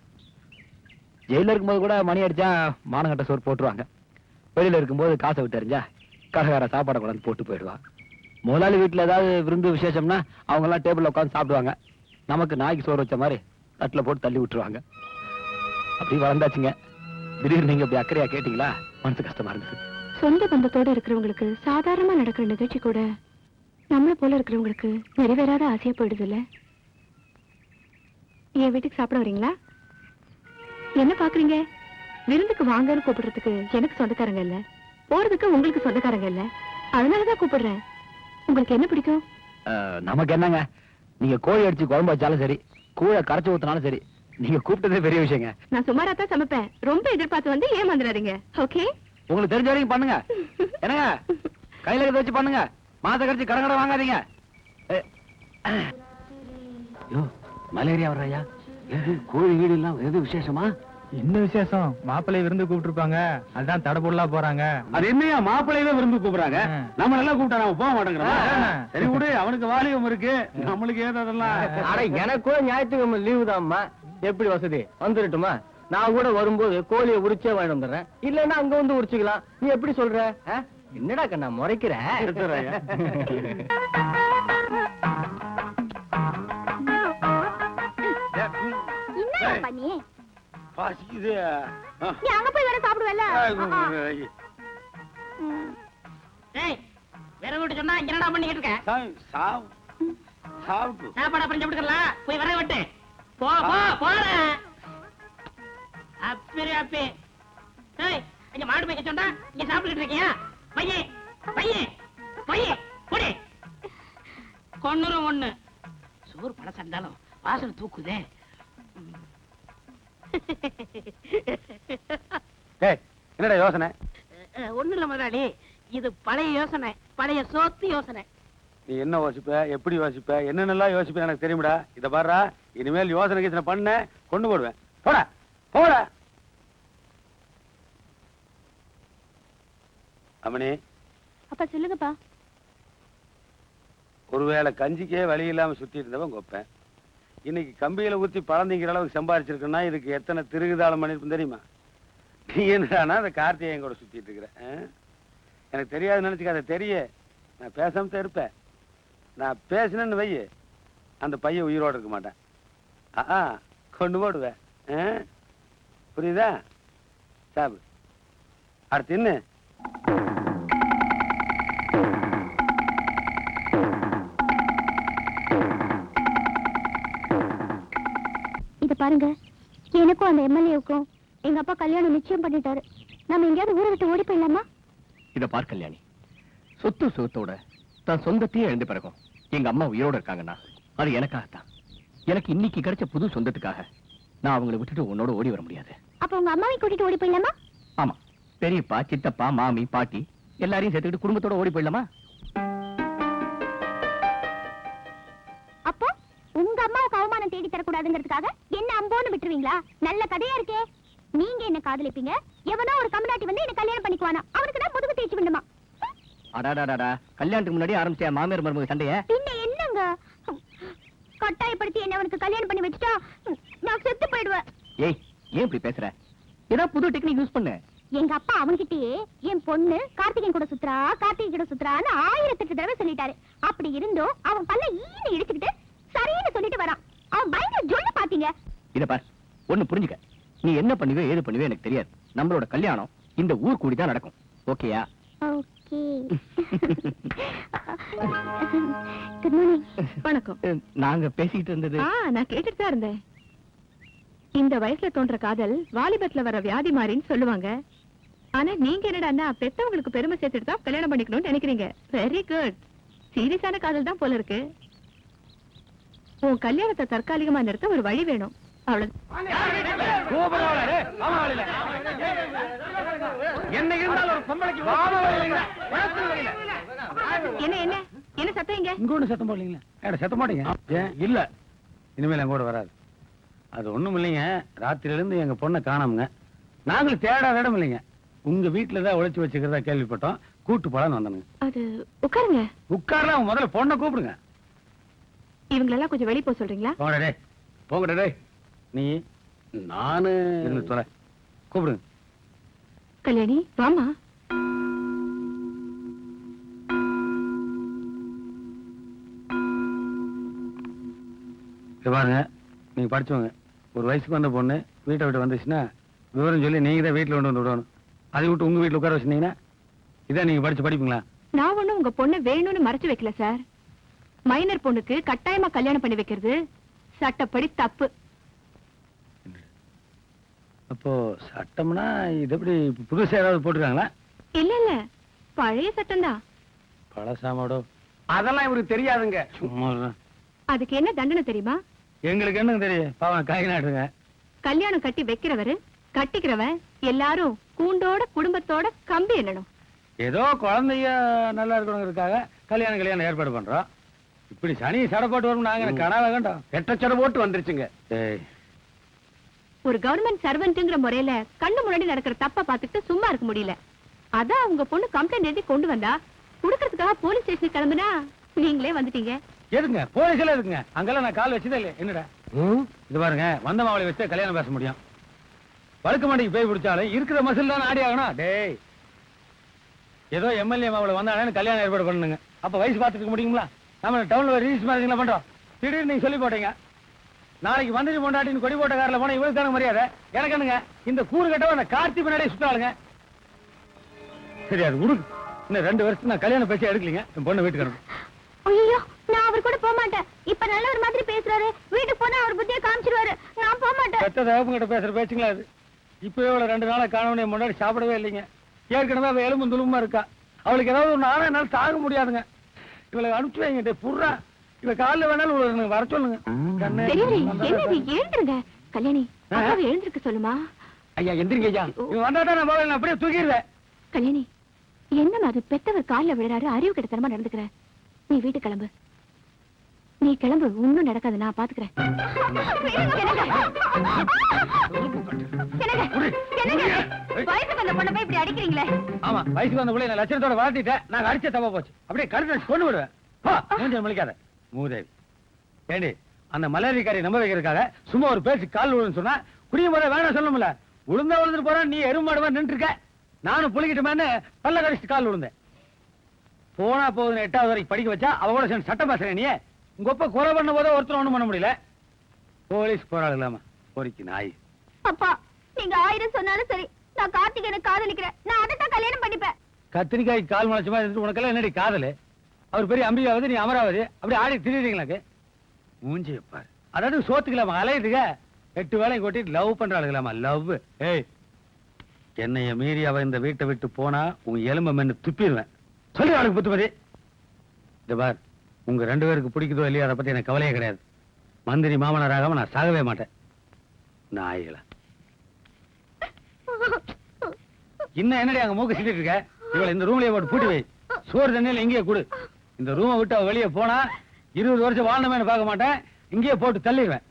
ஜெயில இருக்கும்போது கூட மணி அடிச்சா மானங்கட்ட சோறு போட்டுருவாங்க. வெளியில இருக்கும்போது காசை விட்டு எறிஞ்சா கடைக்கார சாப்பாடை கொண்டாந்து போட்டு போயிடுவான். முதலாளி வீட்டுல ஏதாவது விருந்து விசேஷம்னா அவங்க எல்லாம் டேபிள்ல உட்காந்து சாப்பிடுவாங்க. நமக்கு நாய்க்கு சோறு வச்ச மாதிரி தட்டுல போட்டு தள்ளி விட்டுருவாங்க. அப்படி வளர்ந்தாச்சுங்க. திடீர்னு நீங்க இப்படி அக்கறையா கேட்டீங்களா, மனசு கஷ்டமா இருந்தது. சொந்த பந்தத்தோட இருக்கிறவங்களுக்கு சாதாரணமா நடக்கிற நிகழ்ச்சி கூட நம்மள போல இருக்கிறவங்களுக்கு நிறைவேறாத ஆசையா போயிடுது இல்ல? என் வீட்டுக்கு சாப்பிட வரீங்களா? என்ன பாக்குறீங்க? விருந்துக்கு வாங்கன்னு கூப்பிடுறதுக்கு எனக்கு சொந்தக்காரங்க இல்ல, போறதுக்கு உங்களுக்கு சொந்தக்காரங்க இல்ல. அதனாலதான் கூப்பிடுறேன். உங்களுக்கு என்ன பிடிக்கும்? நமக்கு என்னங்க, நீங்க கோழி அடிச்சு குழம்பு வச்சாலும் சரி, கூழ கரைச்சு ஊத்தினாலும் சரி, நீங்க கூப்பிட்டதே பெரிய விஷயங்க. நான் சுமாரா தான் சமைப்பேன். ரொம்ப எதிர்பார்த்து வந்து ஏமாந்துடாதீங்க. ஓகே? உங்களுக்கு தெரிஞ்ச வரைக்கும் பண்ணுங்க. என்னங்க கையில இதை வச்சு பண்ணுங்க. மாச கழிச்சு கடை வாங்காதீங்க. மலேரியா வர்றையா? கோழி வீடு எல்லாம் எது விசேஷமா? என்ன விசேஷம்? மாப்பிள்ளை விருந்து கூப்பிட்டுருப்பாங்க, அதான் தடபுடலா போறாங்க. அது என்னையா மாப்பிள்ளையவே விரும்பி கூப்பிடுறாங்க? நம்ம எல்லாம் கூப்பிட்டா நம்ம போக மாட்டேங்கிறோம். சரி விடு, அவனுக்கு வாலிபம் இருக்கு, நம்மளுக்கு ஏதோ அதெல்லாம். அட எனக்கும் ஞாயிற்றுக்கிழமை லீவு தான்மா. எப்படி வசதி வந்துடட்டுமா? நான் கூட வரும்போது கோழியை உரிச்சே வாங்கிட்டு வந்துடுறேன். இல்லன்னா அங்க வந்து உரிச்சுக்கலாம். நீ எப்படி சொல்ற? என்னடா கண்ணா முறைக்கிற? பண்ணி பசிக்குது. நீ அங்க போய் வேற சாப்பிடுவல. ஏய் வேற வீட்டு சொன்னா இங்க என்னடா பண்ணிக்கிட்டு இருக்க? சாப்பாடு அப்புறம் சாப்பிட்டுக்கலாம். போய் வர விட்டு போ போ போற. அப்பே அப்பே. ஏய் இங்க மாடு மேய்க்க சொன்னா இங்க சாப்பிட்டுட்டு இருக்கியா? பையே பையே பையே போடி. கொன்னுரும் ஒண்ணு. சோறு பழசா இருந்தாலும் வாசனை தூக்குதே. என்னடா யோசனை? ஒண்ணு இல்ல முதலாளி, இது பழைய யோசனை, பழைய சோத்து யோசனை. நீ என்ன யோசிப்ப, எப்படி யோசிப்ப, என்னென்னலாம் யோசிப்ப எனக்கு தெரியும்டா. இத பாருடா, இனிமேல் யோசனை கீசனை பண்ண கொண்டு போடுவேன். போட போட. அம்மணி. அப்பா சொல்லுங்கப்பா. ஒருவேளை கஞ்சிக்கே வழி இல்லாம சுத்தி இருந்தவன் கொப்பேன். இன்னைக்கு கம்பியில ஊத்தி பழந்திங்கிற அளவுக்கு சம்பாதிச்சிருக்குன்னா இதுக்கு எத்தனை திருகுதாளம் பண்ணிருப்பேன் தெரியுமா? நீ என்னடானா அந்த கார்த்திகேயன் கூட சுத்திட்டு இருக்கிற. எனக்கு தெரியாது நினைச்சுக்க. தெரிய நான் பேசாம இருப்பேன். நான் பேசினேன்னு வை, அந்த பையன் உயிரோடு இருக்க மாட்டேன். கொண்டு போடுவேன். புரியுதா? சாப்பிடு. அடுத்து என்ன? இத பாருங்க, எனக்கும் அந்த எம்எல்ஏவுக்கும் எங்க அப்பா கல்யாணம் நிச்சயம் பண்ணிட்டாரு. நம்ம எங்கேயாவது ஊரை விட்டு ஓடி போயிடலாமா? இத பார் கல்யாணி, சொத்து சுகத்தோட தான் சொந்தத்தையே எழுந்து பிறகும் எங்க அம்மா உயிரோட இருக்காங்கன்னா அது எனக்காகத்தான். எனக்கு இன்னைக்கு கிடைச்ச புது சொந்தத்துக்காக நான் அவங்களை விட்டுட்டு உன்னோட ஓடி வர முடியாது. அப்ப உங்க அம்மாவை கூட்டிட்டு ஓடி போயிடலாமா? ஆமா, பெரியப்பா, சித்தப்பா, மாமி, பாட்டி எல்லாரையும் சேர்த்துக்கிட்டு குடும்பத்தோட ஓடி போயிடலாமா? அப்போ உங்க அம்மாவுக்கு அவமானம் தேடி தரக்கூடாதுங்கிறதுக்காக என்ன அம்போன்னு விட்டுருவீங்களா? நல்ல கதையா இருக்கே. நீங்க என்ன காதலிப்பீங்க, எவனோ ஒரு கம்நாட்டி வந்து என்ன கல்யாணம் பண்ணிக்குவானா, அவனுக்கு தான் முதுகு தேய்ச்சி விடுமா? அடாடாடா, கல்யாணத்துக்கு முன்னாடி ஆரம்பிச்ச மாமியார் மருமக சண்டைய பின்ன என்னங்க? கட்டாயப்படுத்தி என்ன அவனுக்கு கல்யாணம் பண்ணி வச்சுட்டா நான் செத்து போயிடுவேன். ஏய், ஏன் இப்படி பேசுற? ஏதாவது புது டெக்னிக் யூஸ் பண்ணு. எங்க அப்பா அவன்கிட்டயே என் பொண்ணு கார்த்திகேயன் கூட சுத்துறா, கார்த்திகை கூட சுத்துறான்னு 1008 தடவை சொல்லிட்டாரு. அப்படி இருந்தோம் அவன் பல்ல ஈன இடிச்சுக்கிட்டு சரின்னு சொல்லிட்டு வரான். அவன் பயங்கர ஜொல்லு பாத்தீங்க. இத பார், ஒண்ணு புரிஞ்சுக்க. நீ என்ன பண்ணுவே ஏது பண்ணுவே எனக்கு தெரியாது. நம்மளோட கல்யாணம் இந்த ஊர் கூடி தான் நடக்கும். ஓகேயா? ஓகே. Good morning. வணக்கம். நாங்க பேசிக்கிட்டு இருந்தது நான் கேட்டுட்டு தான் இருந்தேன். இந்த வயசுல தோன்ற காதல் வாலிபத்துல வர வியாதி மாறின்னு சொல்லுவாங்க. ஆனா நீங்க என்னடா பெத்தவங்களுக்கு பெருமை சேர்த்துட்டு தான் கல்யாணம் பண்ணிக்கணும்னு நினைக்கிறீங்க. Very good. சீரியஸான காதல் தான் போல இருக்கு. உன் கல்யாணத்தை தற்காலிகமா நிறுத்த ஒரு வழி வேணும். அவ்வளவு. என்ன இருந்தாலும் ஒரு பொம்பளைக்கு என்ன என்ன என்ன சத்தம் இங்க? இங்க ஒண்ணு சத்தம் போடலீங்களா? சத்தம் போட்டீங்க? இல்ல, இனிமேல் எங்க கூட வராது. அது ஒண்ணும் இல்லைங்க. ராத்திரில இருந்து எங்க பொண்ணை காணோமுங்க. நாங்களும் தேடாத இடம் இல்லைங்க. உங்க வீட்டுலதான் உழைச்சு வச்சுக்கிறதா கேள்விப்பட்டோம். கூட்டு போலான்னு வந்தனுங்க. அது உட்காருங்க. உட்காரலாம். முதல்ல பொண்ணை கூப்பிடுங்க. இவங்களெல்லாம் கொஞ்சம் வெளியே போக சொல்றீங்களா? போங்கடே போங்கடே. நீ நானு இருந்து சொல்ல கூப்பிடுங்க. கல்யாணி வாமா. பாருங்க, நீங்க படிச்சவங்க. ஒரு வயசுக்கு வந்த பொண்ணு வீட்டை விட்டு வந்துச்சுன்னா விவரம் சொல்லி நீங்க தான் வீட்டுல கொண்டு வந்து விடணும். அதை விட்டு உங்க வீட்டுல உட்கார வச்சிருந்தீங்கன்னா இதான் நீங்க படிச்சு படிப்பீங்களா? நான் ஒண்ணும் உங்க பொண்ணை வேணும்னு மறைச்சு வைக்கல சார். மைனர் பொண்ணுக்கு கட்டாயமா கல்யாணம் பண்ணி வைக்கிறது சட்டப்படி தப்பு. அப்போ சட்டம்னா இது எப்படி புதுசா ஏதாவது போட்டுருக்காங்களா? இல்ல இல்ல, பழைய சட்டம் தான். பழசாமோட அதெல்லாம் இவருக்கு தெரியாதுங்க. சும்மா அதுக்கு என்ன தண்டனை தெரியுமா? எங்களுக்கு என்னங்க தெரியும்? பாவம் காய் நாட்டுங்க. கல்யாணம் கட்டி வைக்கிறவரு கட்டிக்கிறவன் எல்லாரும் கூண்டோட குடும்பத்தோட கம்பி எண்ணணும். ஏதோ குழந்தைய நல்லா இருக்கணுங்கிறதுக்காக கல்யாணம் ஏற்பாடு பண்றோம். இப்படி சனி சடை போட்டு வரும். நாங்க கனவ வேண்டாம். எட்ட சடை போட்டு வந்துருச்சுங்க. ஒரு கவர்மெண்ட் சர்வெண்ட்ங்கிற முறையில கண்ணு முன்னாடி நடக்கிற தப்ப பாத்துக்கிட்டு சும்மா இருக்க முடியல. அதான் உங்க பொண்ணு கம்ப்ளைண்ட் எழுதி கொண்டு வந்தா குடுக்கறதுக்காக போலீஸ் ஸ்டேஷனுக்கு கிளம்புனா நீங்களே வந்துட்டீங்க. எதுங்க போலீஸ்ல இருக்குங்க? அங்கெல்லாம் நான் கால் வச்சதே இல்லை. என்னடா இது பாருங்க, வந்த மாவளை வச்சு கல்யாணம் பேச முடியும். வழுக்க மாட்டிக்கு போய் பிடிச்சாலும் இருக்கிற மசில் தான் ஆடி ஆகணும். டேய், ஏதோ எம்எல்ஏ மாவளை வந்தாலும் கல்யாணம் ஏற்பாடு பண்ணுங்க. அப்ப வயசு பார்த்துக்க முடியுங்களா? நம்ம டவுன்ல ரீல்ஸ் மேரேஜ்ல பண்றோம். திடீர்னு நீங்க சொல்லி போட்டீங்க. நாளைக்கு வந்துட்டு கொண்டாட்டின்னு கொடி போட்ட காரில் போனா இவருக்கு தானே மரியாதை. எனக்கு என்னங்க இந்த கூறு கட்டவா அந்த கார்த்தி பின்னாடியே சுத்தாளுங்க. சரி, அது விடுங்க. இன்னும் 2 வருஷத்துக்கு நான் கல்யாணம் பேசி எடுக்கலீங்க. என் பொண்ணு வீட்டுக்கு அனுப்பு. ஐயோ, நான் அவர் கூட போக மாட்டேன். இப்ப நல்ல ஒரு மாதிரி பேசுறாரு. வீட்டுக்கு போனா அவர் புத்தியை காமிச்சிருவாரு. நான் போக மாட்டேன். பெத்த தேவங்கிட்ட பேசுற பேச்சுங்களா அது? இப்பவே அவளை 2 நாளா காணவனே முன்னாடி சாப்பிடவே இல்லைங்க. ஏற்கனவே அவ எலும்பு துலுமா இருக்கா. அவளுக்கு ஏதாவது ஒரு நாளே என்னால தாங்க முடியாதுங்க. இவளை அனுப்பிச்சு வைங்க. புர்றா, இவ காலைல வேணாலும் வர சொல்லுங்க. எழுந்துருங்க கல்யாணி. அப்பாவை எழுந்திருக்க சொல்லுமா? ஐயா எந்திரிங்க ஐயா. இவன் வந்தாதான் நான் அப்படியே தூக்கிடுவேன். கல்யாணி, என்னமா அது? பெத்தவர் காலில் விழுறாரு, அறிவு கிட்டத்தனமா நடந்துக்கிற. நீ வீட்டு கிளம்பு. நீ கிளம்பு, ஒண்ணும் நடக்காது, நான் பாத்துக்கிறேன். வயசுக்கு வந்த பொண்ணை போய் இப்படி அடிக்கிறீங்களே? ஆமா, வயசுக்கு வந்த பிள்ளை லட்சணத்தோட வளர்த்திட்டேன். நாங்க அடிச்ச தப்பா போச்சு. அப்படியே கருத்து கொண்டு விடுவேன். மூஞ்ச முழிக்காத மூதேவி. ஏண்டி, அந்த மலேரிக்காரி நம்ப வைக்கிறதுக்காக சும்மா ஒரு பேச்சு கால் விழுன்னு சொன்னா குடியும் போத வேணாம் சொல்லணும்ல. விழுந்தா விழுந்துட்டு போறேன், நீ எருமாடுவா நின்று இருக்க. நானும் புளிக்கிட்டுமேன்னு பல்ல கடிச்சிட்டு கால் விழுந்தேன். போனா போகுதுன்னு 8வது வரைக்கும் படிக்க வச்சா அவ கூட சேர்ந்து சட்டம் பேசுறேன். நீ உங்க ஒப்ப கொலை பண்ண போதே ஒருத்தர் ஒண்ணும் பண்ண முடியல. போலீஸ் போராடு இல்லாம பொறிக்கு நாய். அப்பா, நீங்க 1000 சொன்னாலும் சரி, நான் கார்த்திகேயனை காதலிக்கிறேன். நான் அதைத்தான் கல்யாணம் பண்ணிப்பேன். கத்திரிக்காய் கால் முளைச்சமா இருந்துட்டு உனக்கெல்லாம் என்னடி காதலு? அவர் பெரிய அம்பிகாவது, நீ அமராவது. அப்படி ஆடி திரியுறீங்களாக்கு மூஞ்சி பாரு. அதாவது சோத்துக்கலாமா அலையுதுங்க. 8 வேலையும் கொட்டிட்டு லவ் பண்றாளுங்களாமா. லவ். ஏய், என்னைய மீறி அவ இந்த வீட்டை விட்டு போனா உன் எலும்பை மென்னு துப்பிடுவேன். சொல்லி அவளுக்கு புத்துமதி. இந்த பார், உங்க 2 பேருக்கு பிடிக்குதோ இல்லையோ அதை பத்தி எனக்கு கவலையே கிடையாது. மந்திரி மாமனாராக நான் சாகவே மாட்டேன். நாய்கள இன்னும் என்னடி அங்க மூக்க சிக்கிட்டு இருக்க? இவளை இந்த ரூம்லயே போட்டு பூட்டி வை. சோறு தண்ணியில இங்கேயே கொடு. இந்த ரூமை விட்டு அவ வெளியே போனா 20 வருஷம் வாழ்ந்தமேன்னு பார்க்க மாட்டேன். இங்கேயே போட்டு தள்ளிடுவேன்.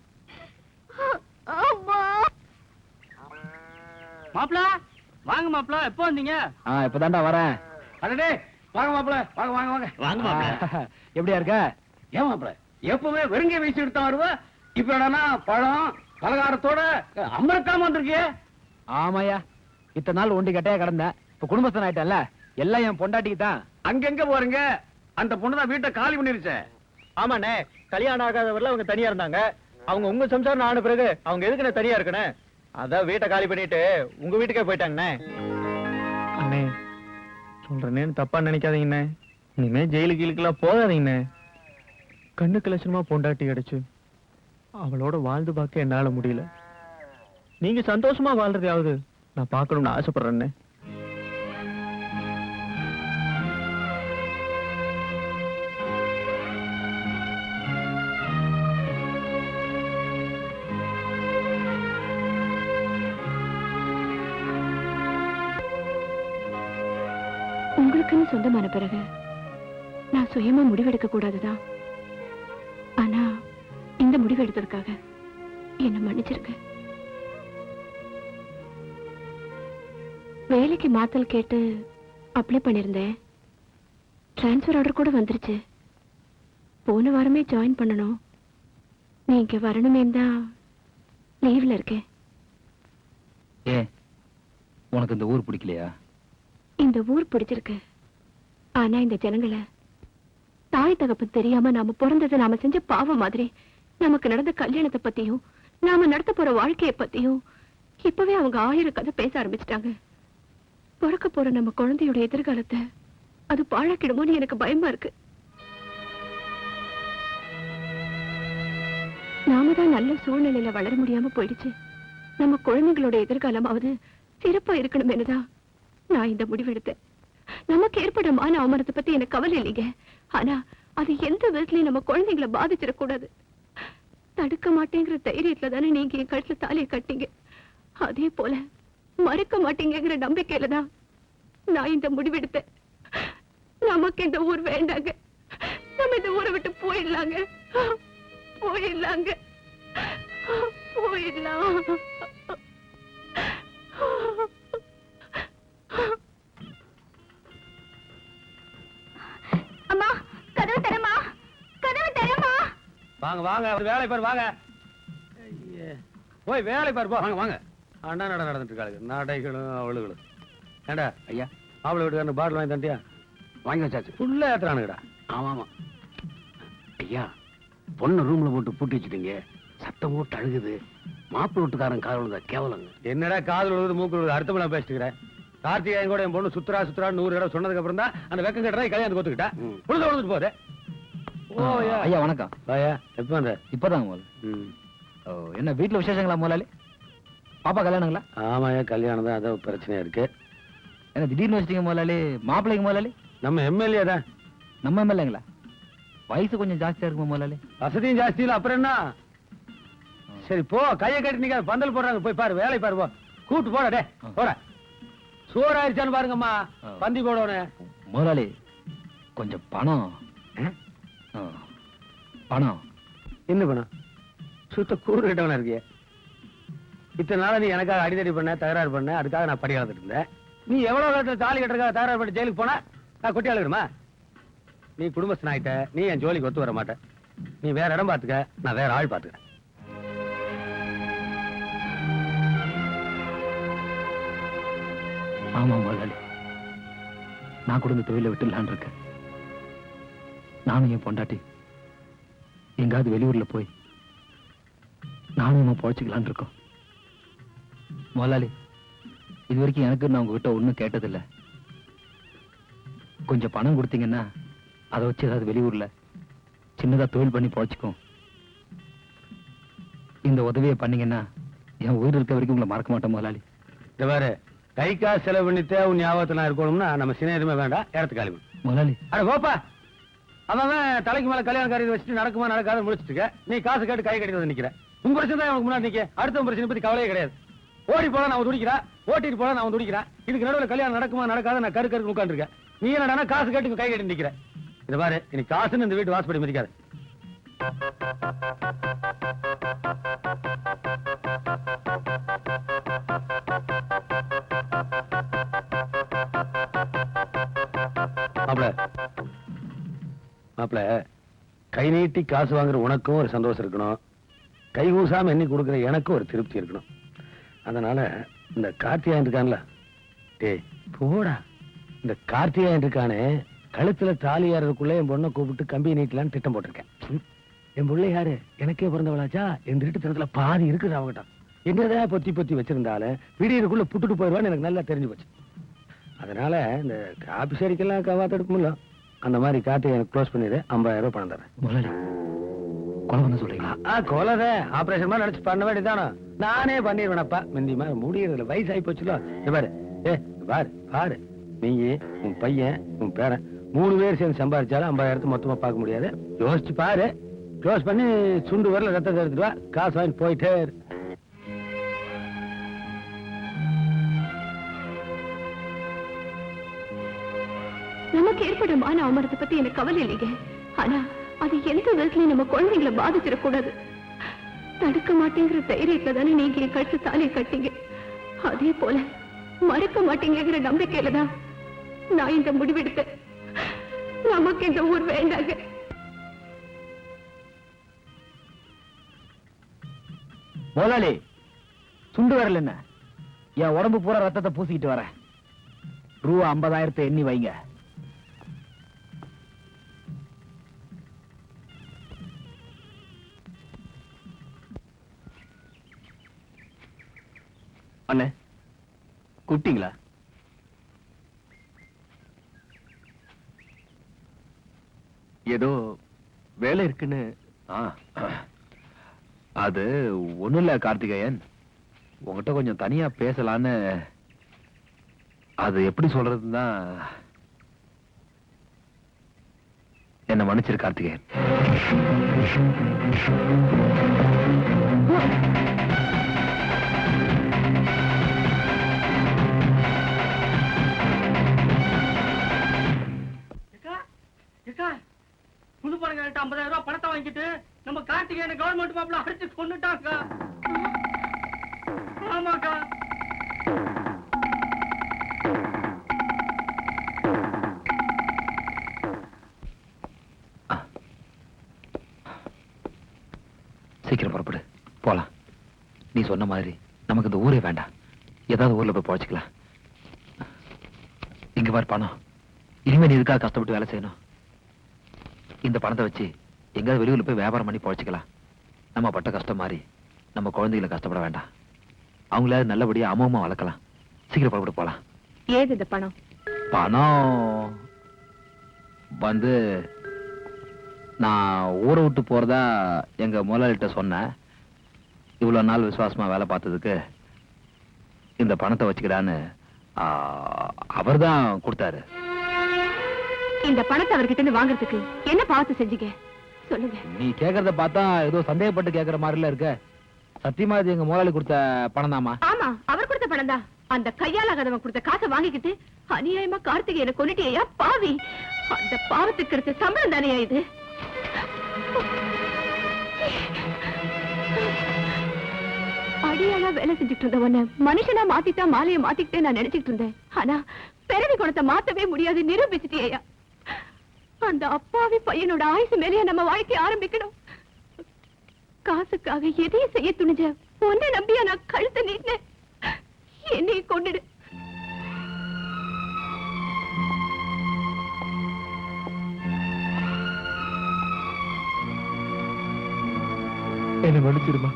மாப்பிள, வாங்க மாப்பிள. எப்போ வந்தீங்க? இப்பதான்டா வரேன். அடடே, வாங்க மாப்பிள, வாங்க வாங்க வாங்க வாங்க மாப்பிள. எப்படியா இருக்க? ஏன் மாப்பிள எப்பவுமே வெறுங்க வீசி எடுத்தான் வருவ? இப்ப என்னன்னா பழம் பலகாரத்தோட அமரக்காம வந்திருக்கிய? ஆமாயா, இத்தனை நாள் ஒண்டி கட்டையா கிடந்தேன். இப்ப குடும்பஸ்தன் ஆயிட்டல்ல, எல்லாம் என் பொண்டாட்டிக்கு தான். அங்கெங்க போறீங்க? அந்த பொண்ணுதான் வீட்டை காலி பண்ணிருச்சே. ஆமாண்ணே, கல்யாணம் ஆகாதவர்ல அவங்க தனியா இருந்தாங்க. அவங்க உங்க சம்சாரம் ஆன பிறகு அவங்க எதுக்குண்ணே தனியா இருக்கணும்? அதான் வீட்டை காலி பண்ணிட்டு உங்க வீட்டுக்கே போயிட்டாங்கண்ணே. அண்ணே சொல்றேன்னு தப்பா நினைக்காதீங்கண்ணே. இனிமே ஜெயிலுக்கு கீழுக்கெல்லாம் போகாதீங்கண்ணே. கண்ணுக்கு லட்சணமா பொண்டாட்டி கிடைச்சு அவளோட வாழ்ந்து பார்க்க என்னால முடியல. நீங்க சந்தோஷமா வாழ்றதையாவது நான் பார்க்கணும்னு ஆசைப்படுறேன்னு. உங்களுக்குன்னு சொந்தமான பிறகு நான் சுயமா முடிவெடுக்க கூடாதுதான். ஆனா இந்த முடிவு எடுத்ததுக்காக என்ன மன்னிச்சிருக்க. வேலைக்கு மாத்தல் கேட்டு அப்ளை பண்ணிருந்தேன். டிரான்ஸ்பர் ஆர்டர் கூட வந்துருச்சு. போன வாரமே ஜாயின் பண்ணணும். நீங்க வரணுமே தான் லீவ்ல இருக்கேன். ஏ, உனக்கு இந்த ஊர் பிடிக்கலையா? இந்த ஊர் பிடிச்சிருக்கு. ஆனா இந்த ஜனங்களை தாய் தகப்பு தெரியாம நாம பிறந்தது நாம செஞ்ச பாவம் மாதிரி நமக்கு நடந்த கல்யாணத்தை பத்தியும் நாம நடத்த போற வாழ்க்கையை பத்தியும் இப்பவே அவங்க 1000 கதை பேச ஆரம்பிச்சிட்டாங்க. பிறக்க போற நம்ம குழந்தையோட எதிர்காலத்தை அது பாழாக்கிடுமோன்னு எனக்கு பயமா இருக்கு. நாம தான் நல்ல சூழ்நிலையில வளர முடியாம போயிடுச்சு. நம்ம குழந்தைகளோட எதிர்காலமாவது சிறப்பா இருக்கணும்னுதான் நான் இந்த முடிவெடுத்தேன். நமக்கு ஏற்பட மான அவமானத்தை பத்தி எனக்கு கவலை இல்லைங்க. ஆனா அது எந்த விதத்திலயும் நம்ம குழந்தைங்களை பாதிச்சிடக்கூடாது. தடுக்க மாட்டேங்கிற தைரியத்துல தானே நீங்க என் கழுத்துல தாலியை கட்டிங்க. அதே போல மறுக்க மாட்டீங்கிற நம்பிக்கையில தான் நான் இந்த முடிவெடுத்தேன். நமக்கு இந்த ஊர் வேண்டாங்க. நம்ம இந்த ஊரை விட்டு போயிடலாங்க. போயிடலாங்க. போயிடலாம். அம்மா, கதவு தரமா, கதவு தரமா. வாங்க வாங்க, அவர் வேலை பாரு. வாங்க போய் வேலை பாரு. வாங்க வாங்க. அண்ணா நட நடந்துட்டு இருக்காளுங்க, நாடைகளும் அவளுகளும். ஏண்டா ஐயா, அவளை வீட்டுக்காரனு பாட்டில் வாங்கி தண்டியா? வாங்கி வச்சாச்சு. ஃபுல்லா ஏத்துறானுங்கடா. ஆமா ஆமா ஐயா, பொண்ணு ரூம்ல போட்டு பூட்டி வச்சுட்டீங்க. சத்தம் போட்டு அழுகுது. மாப்பிள்ளை வீட்டுக்காரன் காதல் விழுந்தா கேவலங்க. என்னடா காதல் விழுது மூக்கு விழுது அர்த்தமெல்லாம் பேசிட்டுக்கிறேன். கார்த்திகேயன் கூட என் பொண்ணு சுத்துறா 100 இடம் சொன்னதுக்கு அப்புறம் தான் அந்த வெக்கம் கட்டுறா கல்யாணம் கொத்துக்கிட்டா. உழுது உழுதுட்டு போதே. ஐயா வணக்கம். ஐயா எப்ப வந்த? இப்பதாங்க முதல்ல. என்ன வீட்டுல விசேஷங்களா முதலாளி? பாப்பா கல்யாணங்களா? ஆமாயா கல்யாணம் தான், அதான் பிரச்சனையா இருக்கு. என்ன திடீர்னு வச்சிட்டீங்க முதலாளி? மாப்பிள்ளைங்க முதலாளி? நம்ம எம்எல்ஏ தான். நம்ம எம்எல்ஏங்களா? வயசு கொஞ்சம் ஜாஸ்தியா இருக்குமா முதலாளி? வசதியும் ஜாஸ்தி இல்ல, அப்புறம் என்ன? சரி போ, கையை கட்டி நீங்க பந்தல் போடுறாங்க, போய் பாரு, வேலை பாரு. போ கூட்டு போட. டே போட. சோறு ஆயிடுச்சான்னு பாருங்கம்மா, பந்தி போடணும். முதலாளி கொஞ்சம் பணம். பணம் என்ன பண்ண சுத்த கூறு கிட்டவனா இருக்கிய. இத்தனை நாள நீ எனக்காக அடிதடி பண்ண தகராறு பண்ண, அதுக்காக நான் படி வளர்த்துட்டு இருந்தேன். நீ எவ்வளவு காலத்துல தாலி கட்டுறதுக்காக தகராறு பண்ணி ஜெயிலுக்கு போனா நான் கொட்டி அழுகிறமா? நீ குடும்பஸ்தன் ஆயிட்ட, நீ என் ஜோலிக்கு ஒத்து வர மாட்ட. நீ வேற இடம் பாத்துக்க, நான் வேற ஆள் பாத்துக்கிறேன். ஆமா முதலாளி, நான் கூட இந்த தொழிலை விட்டுலான்னு இருக்கேன். நானும் என் பொண்டாட்டி எங்காவது வெளியூர்ல போய் நானும் நம்ம பொழைச்சிக்கலான் இருக்கோம். முதலாளி, இது வரைக்கும் எனக்கு நான் உங்ககிட்ட ஒண்ணும் கேட்டதில்ல. கொஞ்சம் பணம் கொடுத்தீங்கன்னா அதை வச்சு ஏதாவது வெளியூர்ல சின்னதா தொழில் பண்ணி பொழைச்சிக்கும். இந்த உதவியை பண்ணீங்கன்னா என் உயிர் இருக்க வரைக்கும் உங்களை மறக்க மாட்டேன் முதலாளி. இந்த வேற கை காசு செலவு பண்ணிட்டு உன் ஞாபகத்துல இருக்கணும்னா நம்ம சின்ன எதுவுமே வேண்டாம், இடத்து காலி முதலாளி. அட போப்பா, அவன் தலைக்கு மேல கல்யாண காரியத்தை வச்சுட்டு நடக்குமா நடக்காத முடிச்சுட்டு இருக்க. நீ காசு கேட்டு கை கட்டி வந்து நிக்கிற. உங்க பிரச்சனை தான் எனக்கு முன்னாடி நிக்க. அடுத்த பிரச்சனை பத்தி கவலையே கிடையாது. ஓடி போல நான் துடிக்கிறேன், ஓட்டிட்டு போல நான் துடிக்கிறேன். இதுக்கு நடுவில் கல்யாணம் நடக்குமா நடக்காத நான் கருக்கு உட்காந்து இருக்கேன். நீ என்னடா காசு கேட்டு கை கட்டி நிக்கிற. இத பாரு, இனி காசுன்னு இந்த வீட்டு வாசப்படி மதிக்காது. மாப்ள, கை நீட்டி காசு வாங்குற உனக்கும் ஒரு சந்தோஷம் இருக்கணும், கை கூசாம எண்ணி கொடுக்குற எனக்கும் ஒரு திருப்தி இருக்கணும். அதனால இந்த கார்த்தியாயன் இருக்கான்ல, டேய் போடா, இந்த கார்த்தியாயன் இருக்கானே, கழுத்துல தாலி ஏறதுக்குள்ள என் பொண்ணை கூப்பிட்டு கம்பி நீட்டலான்னு திட்டம் போட்டிருக்கேன். என் பிள்ளை யாரு, எனக்கே பிறந்தவளாச்சா, என் திருட்டுத்தனத்துல பாதி இருக்குது அவங்ககிட்ட. என்னதான் பொத்தி பொத்தி வச்சிருந்தாலும் விடியதுக்குள்ள புட்டுட்டு போயிடுவான்னு எனக்கு நல்லா தெரிஞ்சு போச்சு. அதனால இந்த ஆபீசரிக்கெல்லாம் கவாத்தெடுக்கும்ல, அந்த மாதிரி கார்த்தி எனக்கு க்ளோஸ் பண்ணிடு, 50,000 ரூபாய் பணம் தரேன். கொலை பண்ண சொல்றீங்களா? கொலை ஆபரேஷன் மாதிரி நினைச்சு பண்ண வேண்டியதானோ, நானே பண்ணிடுவேனப்பா. முந்தி மாதிரி முடியறதுல வயசாகி போச்சுல. பாரு, பாரு பாரு, நீ உன் பையன் உன் பேரன் 3 பேர் சேர்ந்து சம்பாதிச்சாலும் 50,000 மொத்தமா பார்க்க முடியாது. யோசிச்சு பாரு, க்ளோஸ் பண்ணி சுண்டு வரல ரத்தத்தை எடுத்துட்டு வா, காசு வாங்கி போயிட்டே. நமக்கு ஏற்பட்ட மான அவமரத்தை பத்தி எனக்கு கவலை இல்லைங்க. ஆனா அது எந்த விதத்துலயும் நம்ம குழந்தைங்களை பாதிச்சிடக்கூடாது. தடுக்க மாட்டேங்கிற தைரியத்துல தானே நீங்க என் கழுத்து தாலியை கட்டிங்க. அதே போல மறக்க மாட்டேங்கிற நம்பிக்கையில தான் நான் இந்த முடிவெடுத்தேன். நமக்கு இந்த ஊர் வேண்டாங்க. முதலாளி, சுண்டு வரல என்ன, என் உடம்பு பூரா ரத்தத்தை பூசிக்கிட்டு வரேன். ரூபா 50,000 எண்ணி வைங்க. அண்ணே, கூப்பிட்டீங்களா? ஏதோ வேலை இருக்குன்னு. அது ஒண்ணும் இல்ல கார்த்திகேயன், உங்ககிட்ட கொஞ்சம் தனியா பேசலான்னு. அது எப்படி சொல்றதுன்னா, என்ன மன்னிச்சிரு கார்த்திகேயன். புது பணம் 50,000 ரூபாய் பணத்தை வாங்கிட்டு நம்ம கார்த்திகேயனை கவர்மெண்ட் மாப்பிள்ள அடிச்சு கொண்டுட்டாங்க. ஆமாக்கா. சீக்கிரம் புறப்படு, போலாம். நீ சொன்ன மாதிரி நமக்கு இந்த ஊரே வேண்டாம், ஏதாவது ஊர்ல போய் பொழைச்சிக்கலாம். இங்க பாரு பணம், இனிமே நீ இதுக்காக கஷ்டப்பட்டு வேலை செய்யணும். இந்த பணத்தை வச்சு எங்காவது வெளியூர்ல போய் வியாபாரம் பண்ணி பொழைச்சிக்கலாம். நம்ம பட்ட கஷ்டம் மாதிரி நம்ம குழந்தைகளை கஷ்டப்பட வேண்டாம். அவங்கள நல்லபடியா அம்மா வளர்க்கலாம். சீக்கிரம் புறப்பட்டு போலாம். ஏது இந்த பணம்? பணம் வந்து நான் ஊரை விட்டு போறதா எங்க முதலாளிகிட்ட சொன்னேன். இவ்வளவு நாள் விசுவாசமா வேலை பார்த்ததுக்கு இந்த பணத்தை வச்சுக்கிடான்னு அவர்தான் கொடுத்தாரு. இந்த பணத்தை அவர்கிட்ட இருந்து வாங்குறதுக்கு என்ன பாவத்தை செஞ்சீங்க சொல்லுங்க. நீ கேக்குறத பார்த்தா ஏதோ சந்தேகப்பட்டு கேக்குற மாதிரில இருக்க. சத்தியமா இது எங்க முதலாளி கொடுத்த பணம் தாமா? ஆமா, அவர் கொடுத்த பணம் தான். அந்த கையாலாகாதவன் கொடுத்த காசை வாங்கிக்கிட்டு அநியாயமா கார்த்திகேயனை கொன்னுட்டியா பாவி. அந்த பாவத்துக்கு எடுத்த சம்பளம் தானே இது? அடியாளா வேலை செஞ்சுட்டு இருந்தவன மனுஷனா மாத்திட்டா மாலையை மாத்திக்கிட்டே நான் நினைச்சிட்டு இருந்தேன். ஆனா பிறவி குணத்தை மாத்தவே முடியாது நிரூபிச்சிட்டியா. அந்த அப்பாவி பையனோட ஆயுசு மேலேயே நம்ம வாழ்க்கை ஆரம்பிக்கணும். காசுக்காக எதையும் செய்ய துணிஞ்ச ஒன்ன நம்பியா நான் கழுத்தை நீட்டினேன். என்னைய கொண்டுடு. என்ன மன்னிச்சிருமா.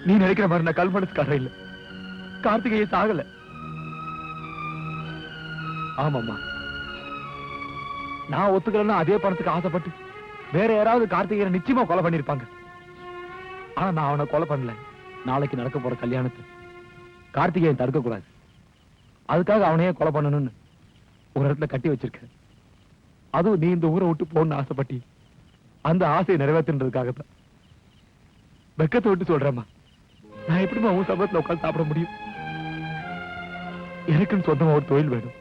நீ நினைக்கிற மாதிரி நான் கல்மனசுக்காரன் இல்ல. கார்த்திகையை சாகல. ஆமாம்மா, நான் ஒத்துக்கலன்னா அதே பணத்துக்கு ஆசைப்பட்டு வேற யாராவது கார்த்திகேயனை நிச்சயமா கொலை பண்ணிருப்பாங்க. ஆனா நான் அவனை கொலை பண்ணல. நாளைக்கு நடக்க போற கல்யாணத்தை கார்த்திகேயன் தடுக்க கூடாது. அதுக்காக அவனையே கொலை பண்ணணும்னு ஒரு இடத்துல கட்டி வச்சிருக்க. அதுவும் நீ இந்த ஊரை விட்டு போகணும்னு ஆசைப்பட்டி அந்த ஆசையை நிறைவேற்றுன்றதுக்காகத்தான். வெக்கத்தை விட்டு சொல்றேம்மா, நான் எப்படிமா உன் சம்பளத்துல உட்காந்து சாப்பிட முடியும்? எனக்குன்னு சொந்தமா ஒரு தொழில் வேணும்.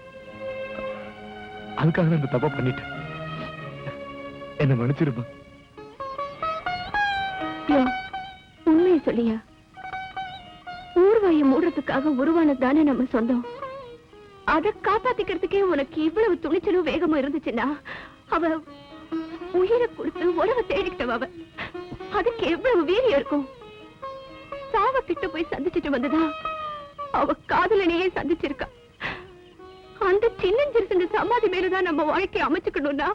அதுக்காக இந்த தப்பா பண்ணிட்டேன். என்ன மன்னிச்சிருமா. உண்மையை சொல்லியா? ஊர்வாயை மூடுறதுக்காக உருவானதுதானே நம்ம சொந்தம். அதை காப்பாத்திக்கிறதுக்கே உனக்கு இவ்வளவு துணிச்சலும் வேகமும் இருந்துச்சுன்னா அவ உயிரை கொடுத்து உறவை தேடிக்கிட்டவ. அவ அதுக்கு எவ்வளவு வீரியம் இருக்கும். சாவ கிட்ட போய் சந்திச்சுட்டு வந்ததா அவ காதலனையே சந்திச்சிருக்கா. அந்த சின்னஞ்சிறுசுங்க சமாதி மேலதான் நம்ம வாழ்க்கையை அமைச்சுக்கணும்னா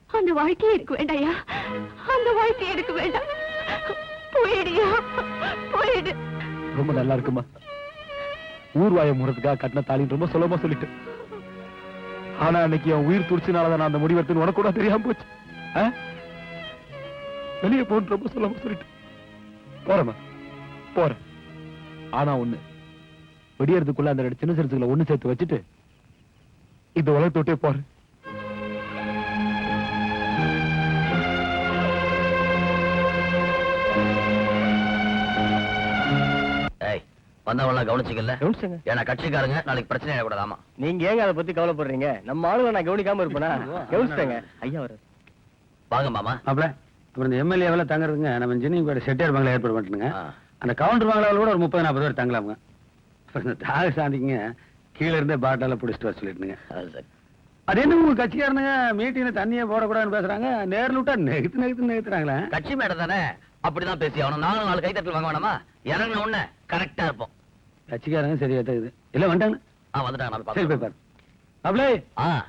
அந்த வாழ்க்கையே எனக்கு வேண்டாயா. அந்த வாழ்க்கையே எனக்கு வேண்டாம். போயிடியா, போயிடு. ரொம்ப நல்லா இருக்குமா. ஊர்வாய முறதுக்காக கட்டின தாலின்னு ரொம்ப சுலபமா சொல்லிட்டேன். ஆனா அன்னைக்கு என் உயிர் துடிச்சனாலதான் நான் அந்த முடிவெடுத்து உனக்கு கூட தெரியாம போச்சு. வெளியே போன்னு ரொம்ப சுலபமா சொல்லிட்டேன். போறேம்மா, போறேன். ஆனா ஒண்ணு, வெடியறதுக்குள்ள அந்த சின்ன சிறுசுகளை ஒண்ணு சேர்த்து வச்சுட்டு இந்த உலகத்தை விட்டே போறேன். வந்தவங்கள கவனிச்சிக்கல. கவனிச்சுங்க. ஏன்னா கட்சிக்காரங்க நாளைக்கு பிரச்சனை ஆகக்கூடாதாமா. நீங்க ஏங்க அதை பத்தி கவலைப்படுறீங்க? நம்ம ஆளுங்க நான் கவனிக்காம இருப்பேனா? கவனிச்சிட்டேங்க. ஐயா வர வாங்க மாமா. அப்பல அப்புறம் இந்த எம்எல்ஏ தங்குறதுங்க நம்ம இன்ஜினியரிங் செட்டியார் பங்களா ஏற்பாடு பண்ணிட்டுங்க. அந்த கவுண்டர் பங்களாவில் கூட ஒரு 30-40 பேர் தங்கலாமுங்க. இந்த தாக சாந்திங்க கீழே இருந்தே பாட்டால பிடிச்சிட்டு வர சொல்லிட்டுங்க. அது என்ன உங்க கட்சிக்காரனுங்க மீட்டிங்ல தண்ணியே போடக்கூடாதுன்னு பேசுறாங்க, நேரில் விட்டா நெகுத்துறாங்களே. கட்சி மேடம் தானே, அப்படிதான் பேசி அவனை 4 கைத்தட்டல் வாங்க வேணாமா? இறங்கின உடனே கரெக்டா இருப்போம். கட்சிக்காரங்க சரியா இருக்குது. இல்ல வந்துட்டாங்க. வந்துட்டாங்க. சரி போய் பாரு. அப்படியே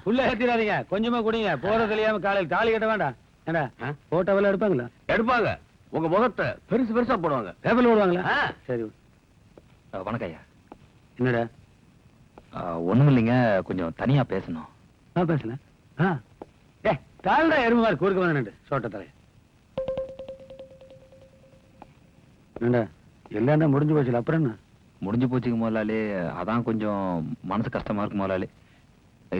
உள்ள ஏத்திடாதீங்க, கொஞ்சமா குடிங்க. போற தெரியாம காலையில் தாலி கட்ட வேண்டாம். ஏண்டா போட்டோவெல்லாம் எடுப்பாங்களா? எடுப்பாங்க. உங்க முகத்தை பெருசு பெருசா போடுவாங்க. பேப்பர்ல போடுவாங்களா? சரி. வணக்கம் ஐயா. என்னடா? ஒண்ணும் இல்லைங்க, கொஞ்சம் தனியா பேசணும். பேசல. தாழ்டா எருமை மாதிரி கூறுக்க வேணும் சோட்ட தலைய. என்னடா எல்லாண்டா முடிஞ்சு போச்சு. அப்புறம் என்ன? முடிஞ்சு போச்சுங்க முதலாளி. அதான் கொஞ்சம் மனசு கஷ்டமா இருக்கு முதலாளி.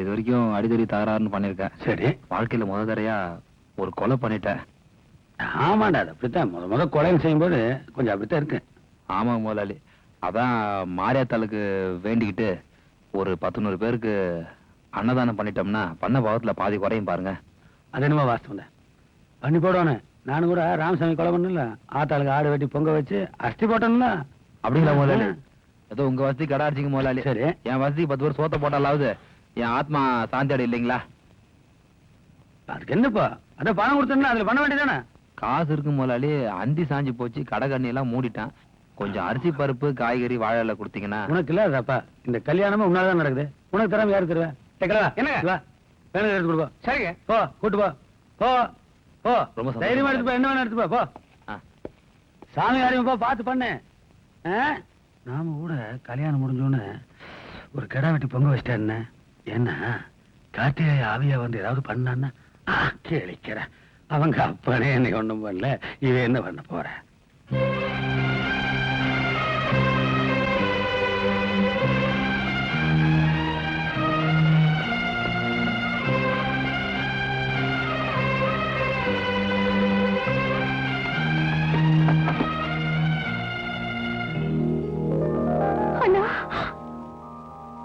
இது வரைக்கும் அடிதடி தகராறுன்னு பண்ணிருக்கேன். சரி. வாழ்க்கையில தடவையா ஒரு கொலை பண்ணிட்டேன். ஆமாண்டா, அது அப்படித்தான். முத கொலைன்னு செய்யும்போது கொஞ்சம் அப்படித்தான் இருக்கு. ஆமாங்க முதலாளி. அதான் மாரியாத்தாளுக்கு வேண்டிக்கிட்டு ஒரு 10-100 பேருக்கு அன்னதானம் பண்ணிட்டோம்னா பண்ண பாவத்துல பாதி குறையும் பாருங்க. அது என்னமா வாஸ்தவம் தான் பண்ணி போடணும். நானும் கூட ராமசாமி கொலை பண்ணல, ஆத்தாளுக்கு ஆடு வெட்டி பொங்க வச்சு அஸ்தி போட்டோம்ல. அப்படிங்களா முதலாளி? ஏதோ உங்க வசதி கடாச்சிங்க முதலாளி. சரி. என் வசதி 10 பேர் சோத்த போட்டாலாவது என் ஆத்மா சாந்தி அடை இல்லைங்களா? அதுக்கு என்னப்பா, அதான் பணம் கொடுத்தோம்னா அதுல பண்ண வேண்டியதானே? காசு இருக்கு முதலாளி. அந்தி சாஞ்சி போச்சு, கடை கண்ணி எல்லாம் மூடிட்டான். கொஞ்சம் அரிசி பருப்பு காய்கறி வாழை கொடுத்தீங்கன்னா. உனக்கு இல்லாதப்பா, இந்த கல்யாணமும் உன்னாலதான் நடக்குது. உனக்கு தராம யாரு தருவேன்? என்ன எடுத்து கொடுப்பா. சரிங்க, போ கூட்டு போ. போ போ, ரொம்ப தைரியமா எடுத்துப்பா. என்ன வேணா எடுத்துப்பா. போ சாமி காரியம் போ, பார்த்து பண்ணு. நாம கூட கல்யாணம் முடிஞ்சோன்னு ஒரு கிடா வெட்டி பொங்க வச்சிட்டேன். என்ன காட்டிய ஆவியா வந்து ஏதாவது பண்ணான்னா கேளிக்கிற. அவங்க அப்பனே என்னை ஒண்ணும் பண்ணல, இவன் என்ன பண்ண போற?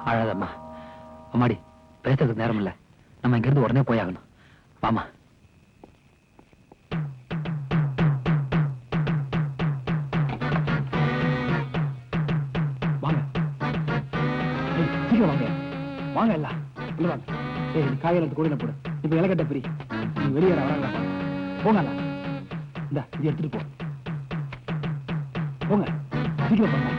அழாதம்மா. அம்மாடி, பேசுறதுக்கு நேரம் இல்ல. நம்ம இங்க இருந்து உடனே போயாகணும். வாமா. சீக்கிரம் வாங்க வாங்க எல்லாம் உள்ள வாங்க. ஏய் இந்த காயெல்லாம் கூட போடு. இப்ப இலக்கட்ட பிரி நீ வெளியேற வராங்க போங்க. இந்த இது எடுத்துட்டு போ. போங்க சீக்கிரம் போங்க.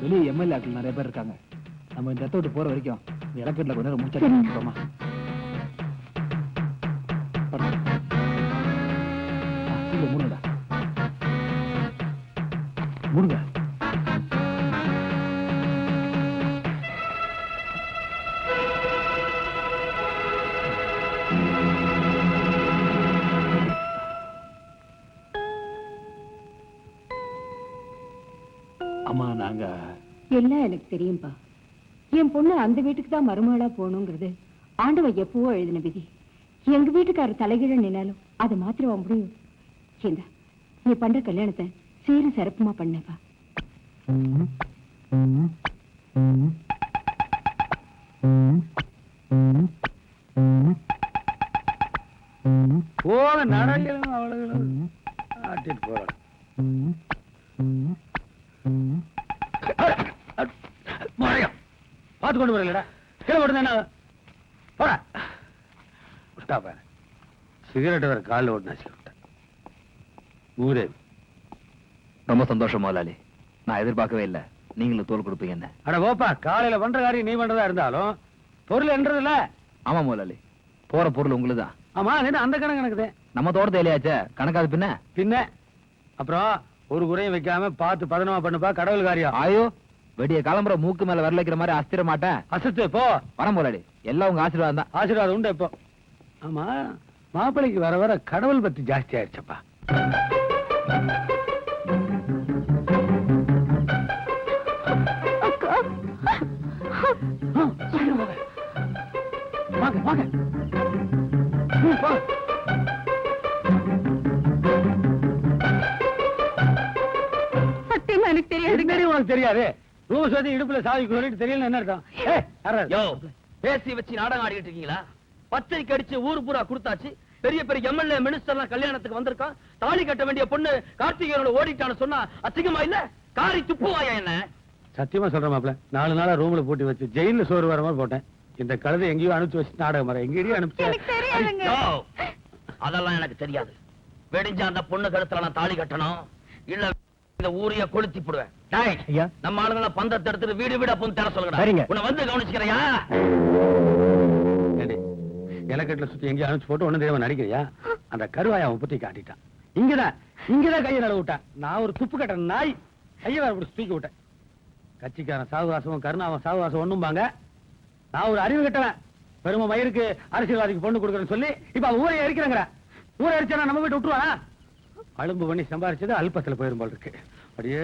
வெளியே எம்எல்ஏக்கள் நிறைய பேர் இருக்காங்க. நம்ம இந்த இடத்த விட்டு போற வரைக்கும் இந்த இலக்கட்டில் கொஞ்ச நேரம் முடிச்சிடலாமா? மூணுடா மூடுங்க. அம்மா நாங்க எல்லாம் எனக்கு தெரியும்பா. என் பொண்ணு அந்த வீட்டுக்கு தான் மருமகளா போகணுங்கிறது ஆண்டவன் எப்பவோ எழுதின விதி. எங்க வீட்டுக்காரர் தலைகீழ நின்னாலும் அதை மாத்திரவா முடியும்? இந்த நீ பண்ற கல்யாணத்தை சீரும் சிறப்புமா பண்ணப்பா. போக நடக்கணும் அவளுகளும் ஆட்டிட்டு போறாங்க. பார்த்து கொண்டு வரலடா கீழே போட்டு போடா. விட்டா பாரு சிகரெட் வேற காலில் ஓட்டு நச்சு விட்டேன். ஊரே ரொம்ப சந்தோஷம் முதலாளி. நான் எதிர்பார்க்கவே இல்லை நீங்களும் தோல் கொடுப்பீங்கன்னு. அட போப்பா, காலையில பண்ற காரியம் நீ பண்றதா இருந்தாலும் பொருள் என்றதுல. ஆமா முதலாளி, போற பொருள் உங்களுதான். ஆமா அது அந்த கணக்கு எனக்குது. நம்ம தோட்டத்தை இல்லையாச்சே கணக்காது பின்ன பின்ன. அப்புறம் ஒரு குறையும் வைக்காம பார்த்து பதனமா பண்ணுப்பா கடவுள் காரியம். ஆயோ வெடிய கிளம்புற மூக்கு மேல விரல் வைக்கிற மாதிரி அஸ்திர மாட்டேன். அசத்து போ. வரம் முதலாளி, எல்லாம் உங்க ஆசீர்வாதம் தான். ஆசீர்வாதம் உண்டு இப்போ. ஆமா மாப்பிள்ளைக்கு வர வர கடவுள் பத்தி ஜாஸ்தி ஆயிடுச்சப்பா. வாங்க வாங்க சத்தியமா எனக்கு தெரியாது. உனக்கு தெரியாது? ரூம் சொல்லி இடுப்புல சாவி சொல்லிட்டு தெரியல என்ன அர்த்தம்? யோ பேசி வச்சு நாடகம் ஆடிட்டு இருக்கீங்களா? பத்திரிக்கை அடிச்சு ஊர் பூரா கொடுத்தாச்சு. பெரிய பெரிய எம்எல்ஏ மினிஸ்டர்லாம் கல்யாணத்துக்கு வந்திருக்கான். தாலி கட்ட வேண்டிய பொண்ணு கார்த்திகேயனோட ஓடிட்டான்னு சொன்னா அசிங்கமா இல்ல? காரி துப்புவாயா என்ன? சத்தியமா சொல்றேன் மாப்ள, 4 நாளா ரூம்ல போட்டு வச்சு ஜெயில சோறு வர மாதிரி போட்டேன். இந்த கழுதை எங்கேயோ அனுப்பிச்சு வச்சு நாடகம் வர எங்கேயோ அனுப்பிச்சு. யோ, அதெல்லாம் எனக்கு தெரியாது. வெடிஞ்ச அந்த பொண்ணு கழுத்துல நான் தாலி கட்டணும், இல்ல இந்த ஊரைய கொளுத்தி போடுவேன். ஐயா நம்ம ஆளுங்களை பந்தத்தை எடுத்துட்டு வீடு வீடா போய் தர சொல்லுங்க. சரிங்க. உன்னை வந்து கவனிச்சுக்கிறையா? இலக்கட்டுல சுத்தி எங்கேயோ அனுப்பிச்சு போட்டு ஒண்ணு தெரியாம நடிக்கிறியா? அந்த கருவாயை அவன் புத்தி காட்டிட்டான். இங்கதான் கையை நட விட்டான். நான் ஒரு துப்பு கட்ட நாய் கையை வேற பிடிச்சி தூக்கி விட்டேன். கட்சிக்காரன் சாகுவாசமும் கருணாவன் சாகுவாசம் ஒண்ணும்பாங்க. நான் ஒரு அறிவு கட்டவன். பெருமை மயிருக்கு அரசியல்வாதிக்கு பொண்ணு கொடுக்குறேன்னு சொல்லி இப்ப அவன் ஊரை எரிக்கிறாங்க. ஊரை எரிச்சா நம்ம வீட்டு விட்டுருவானா? அலும்பு பண்ணி சம்பாரிச்சது அல்பத்துல போயிரும் போல் இருக்கு. அப்படியே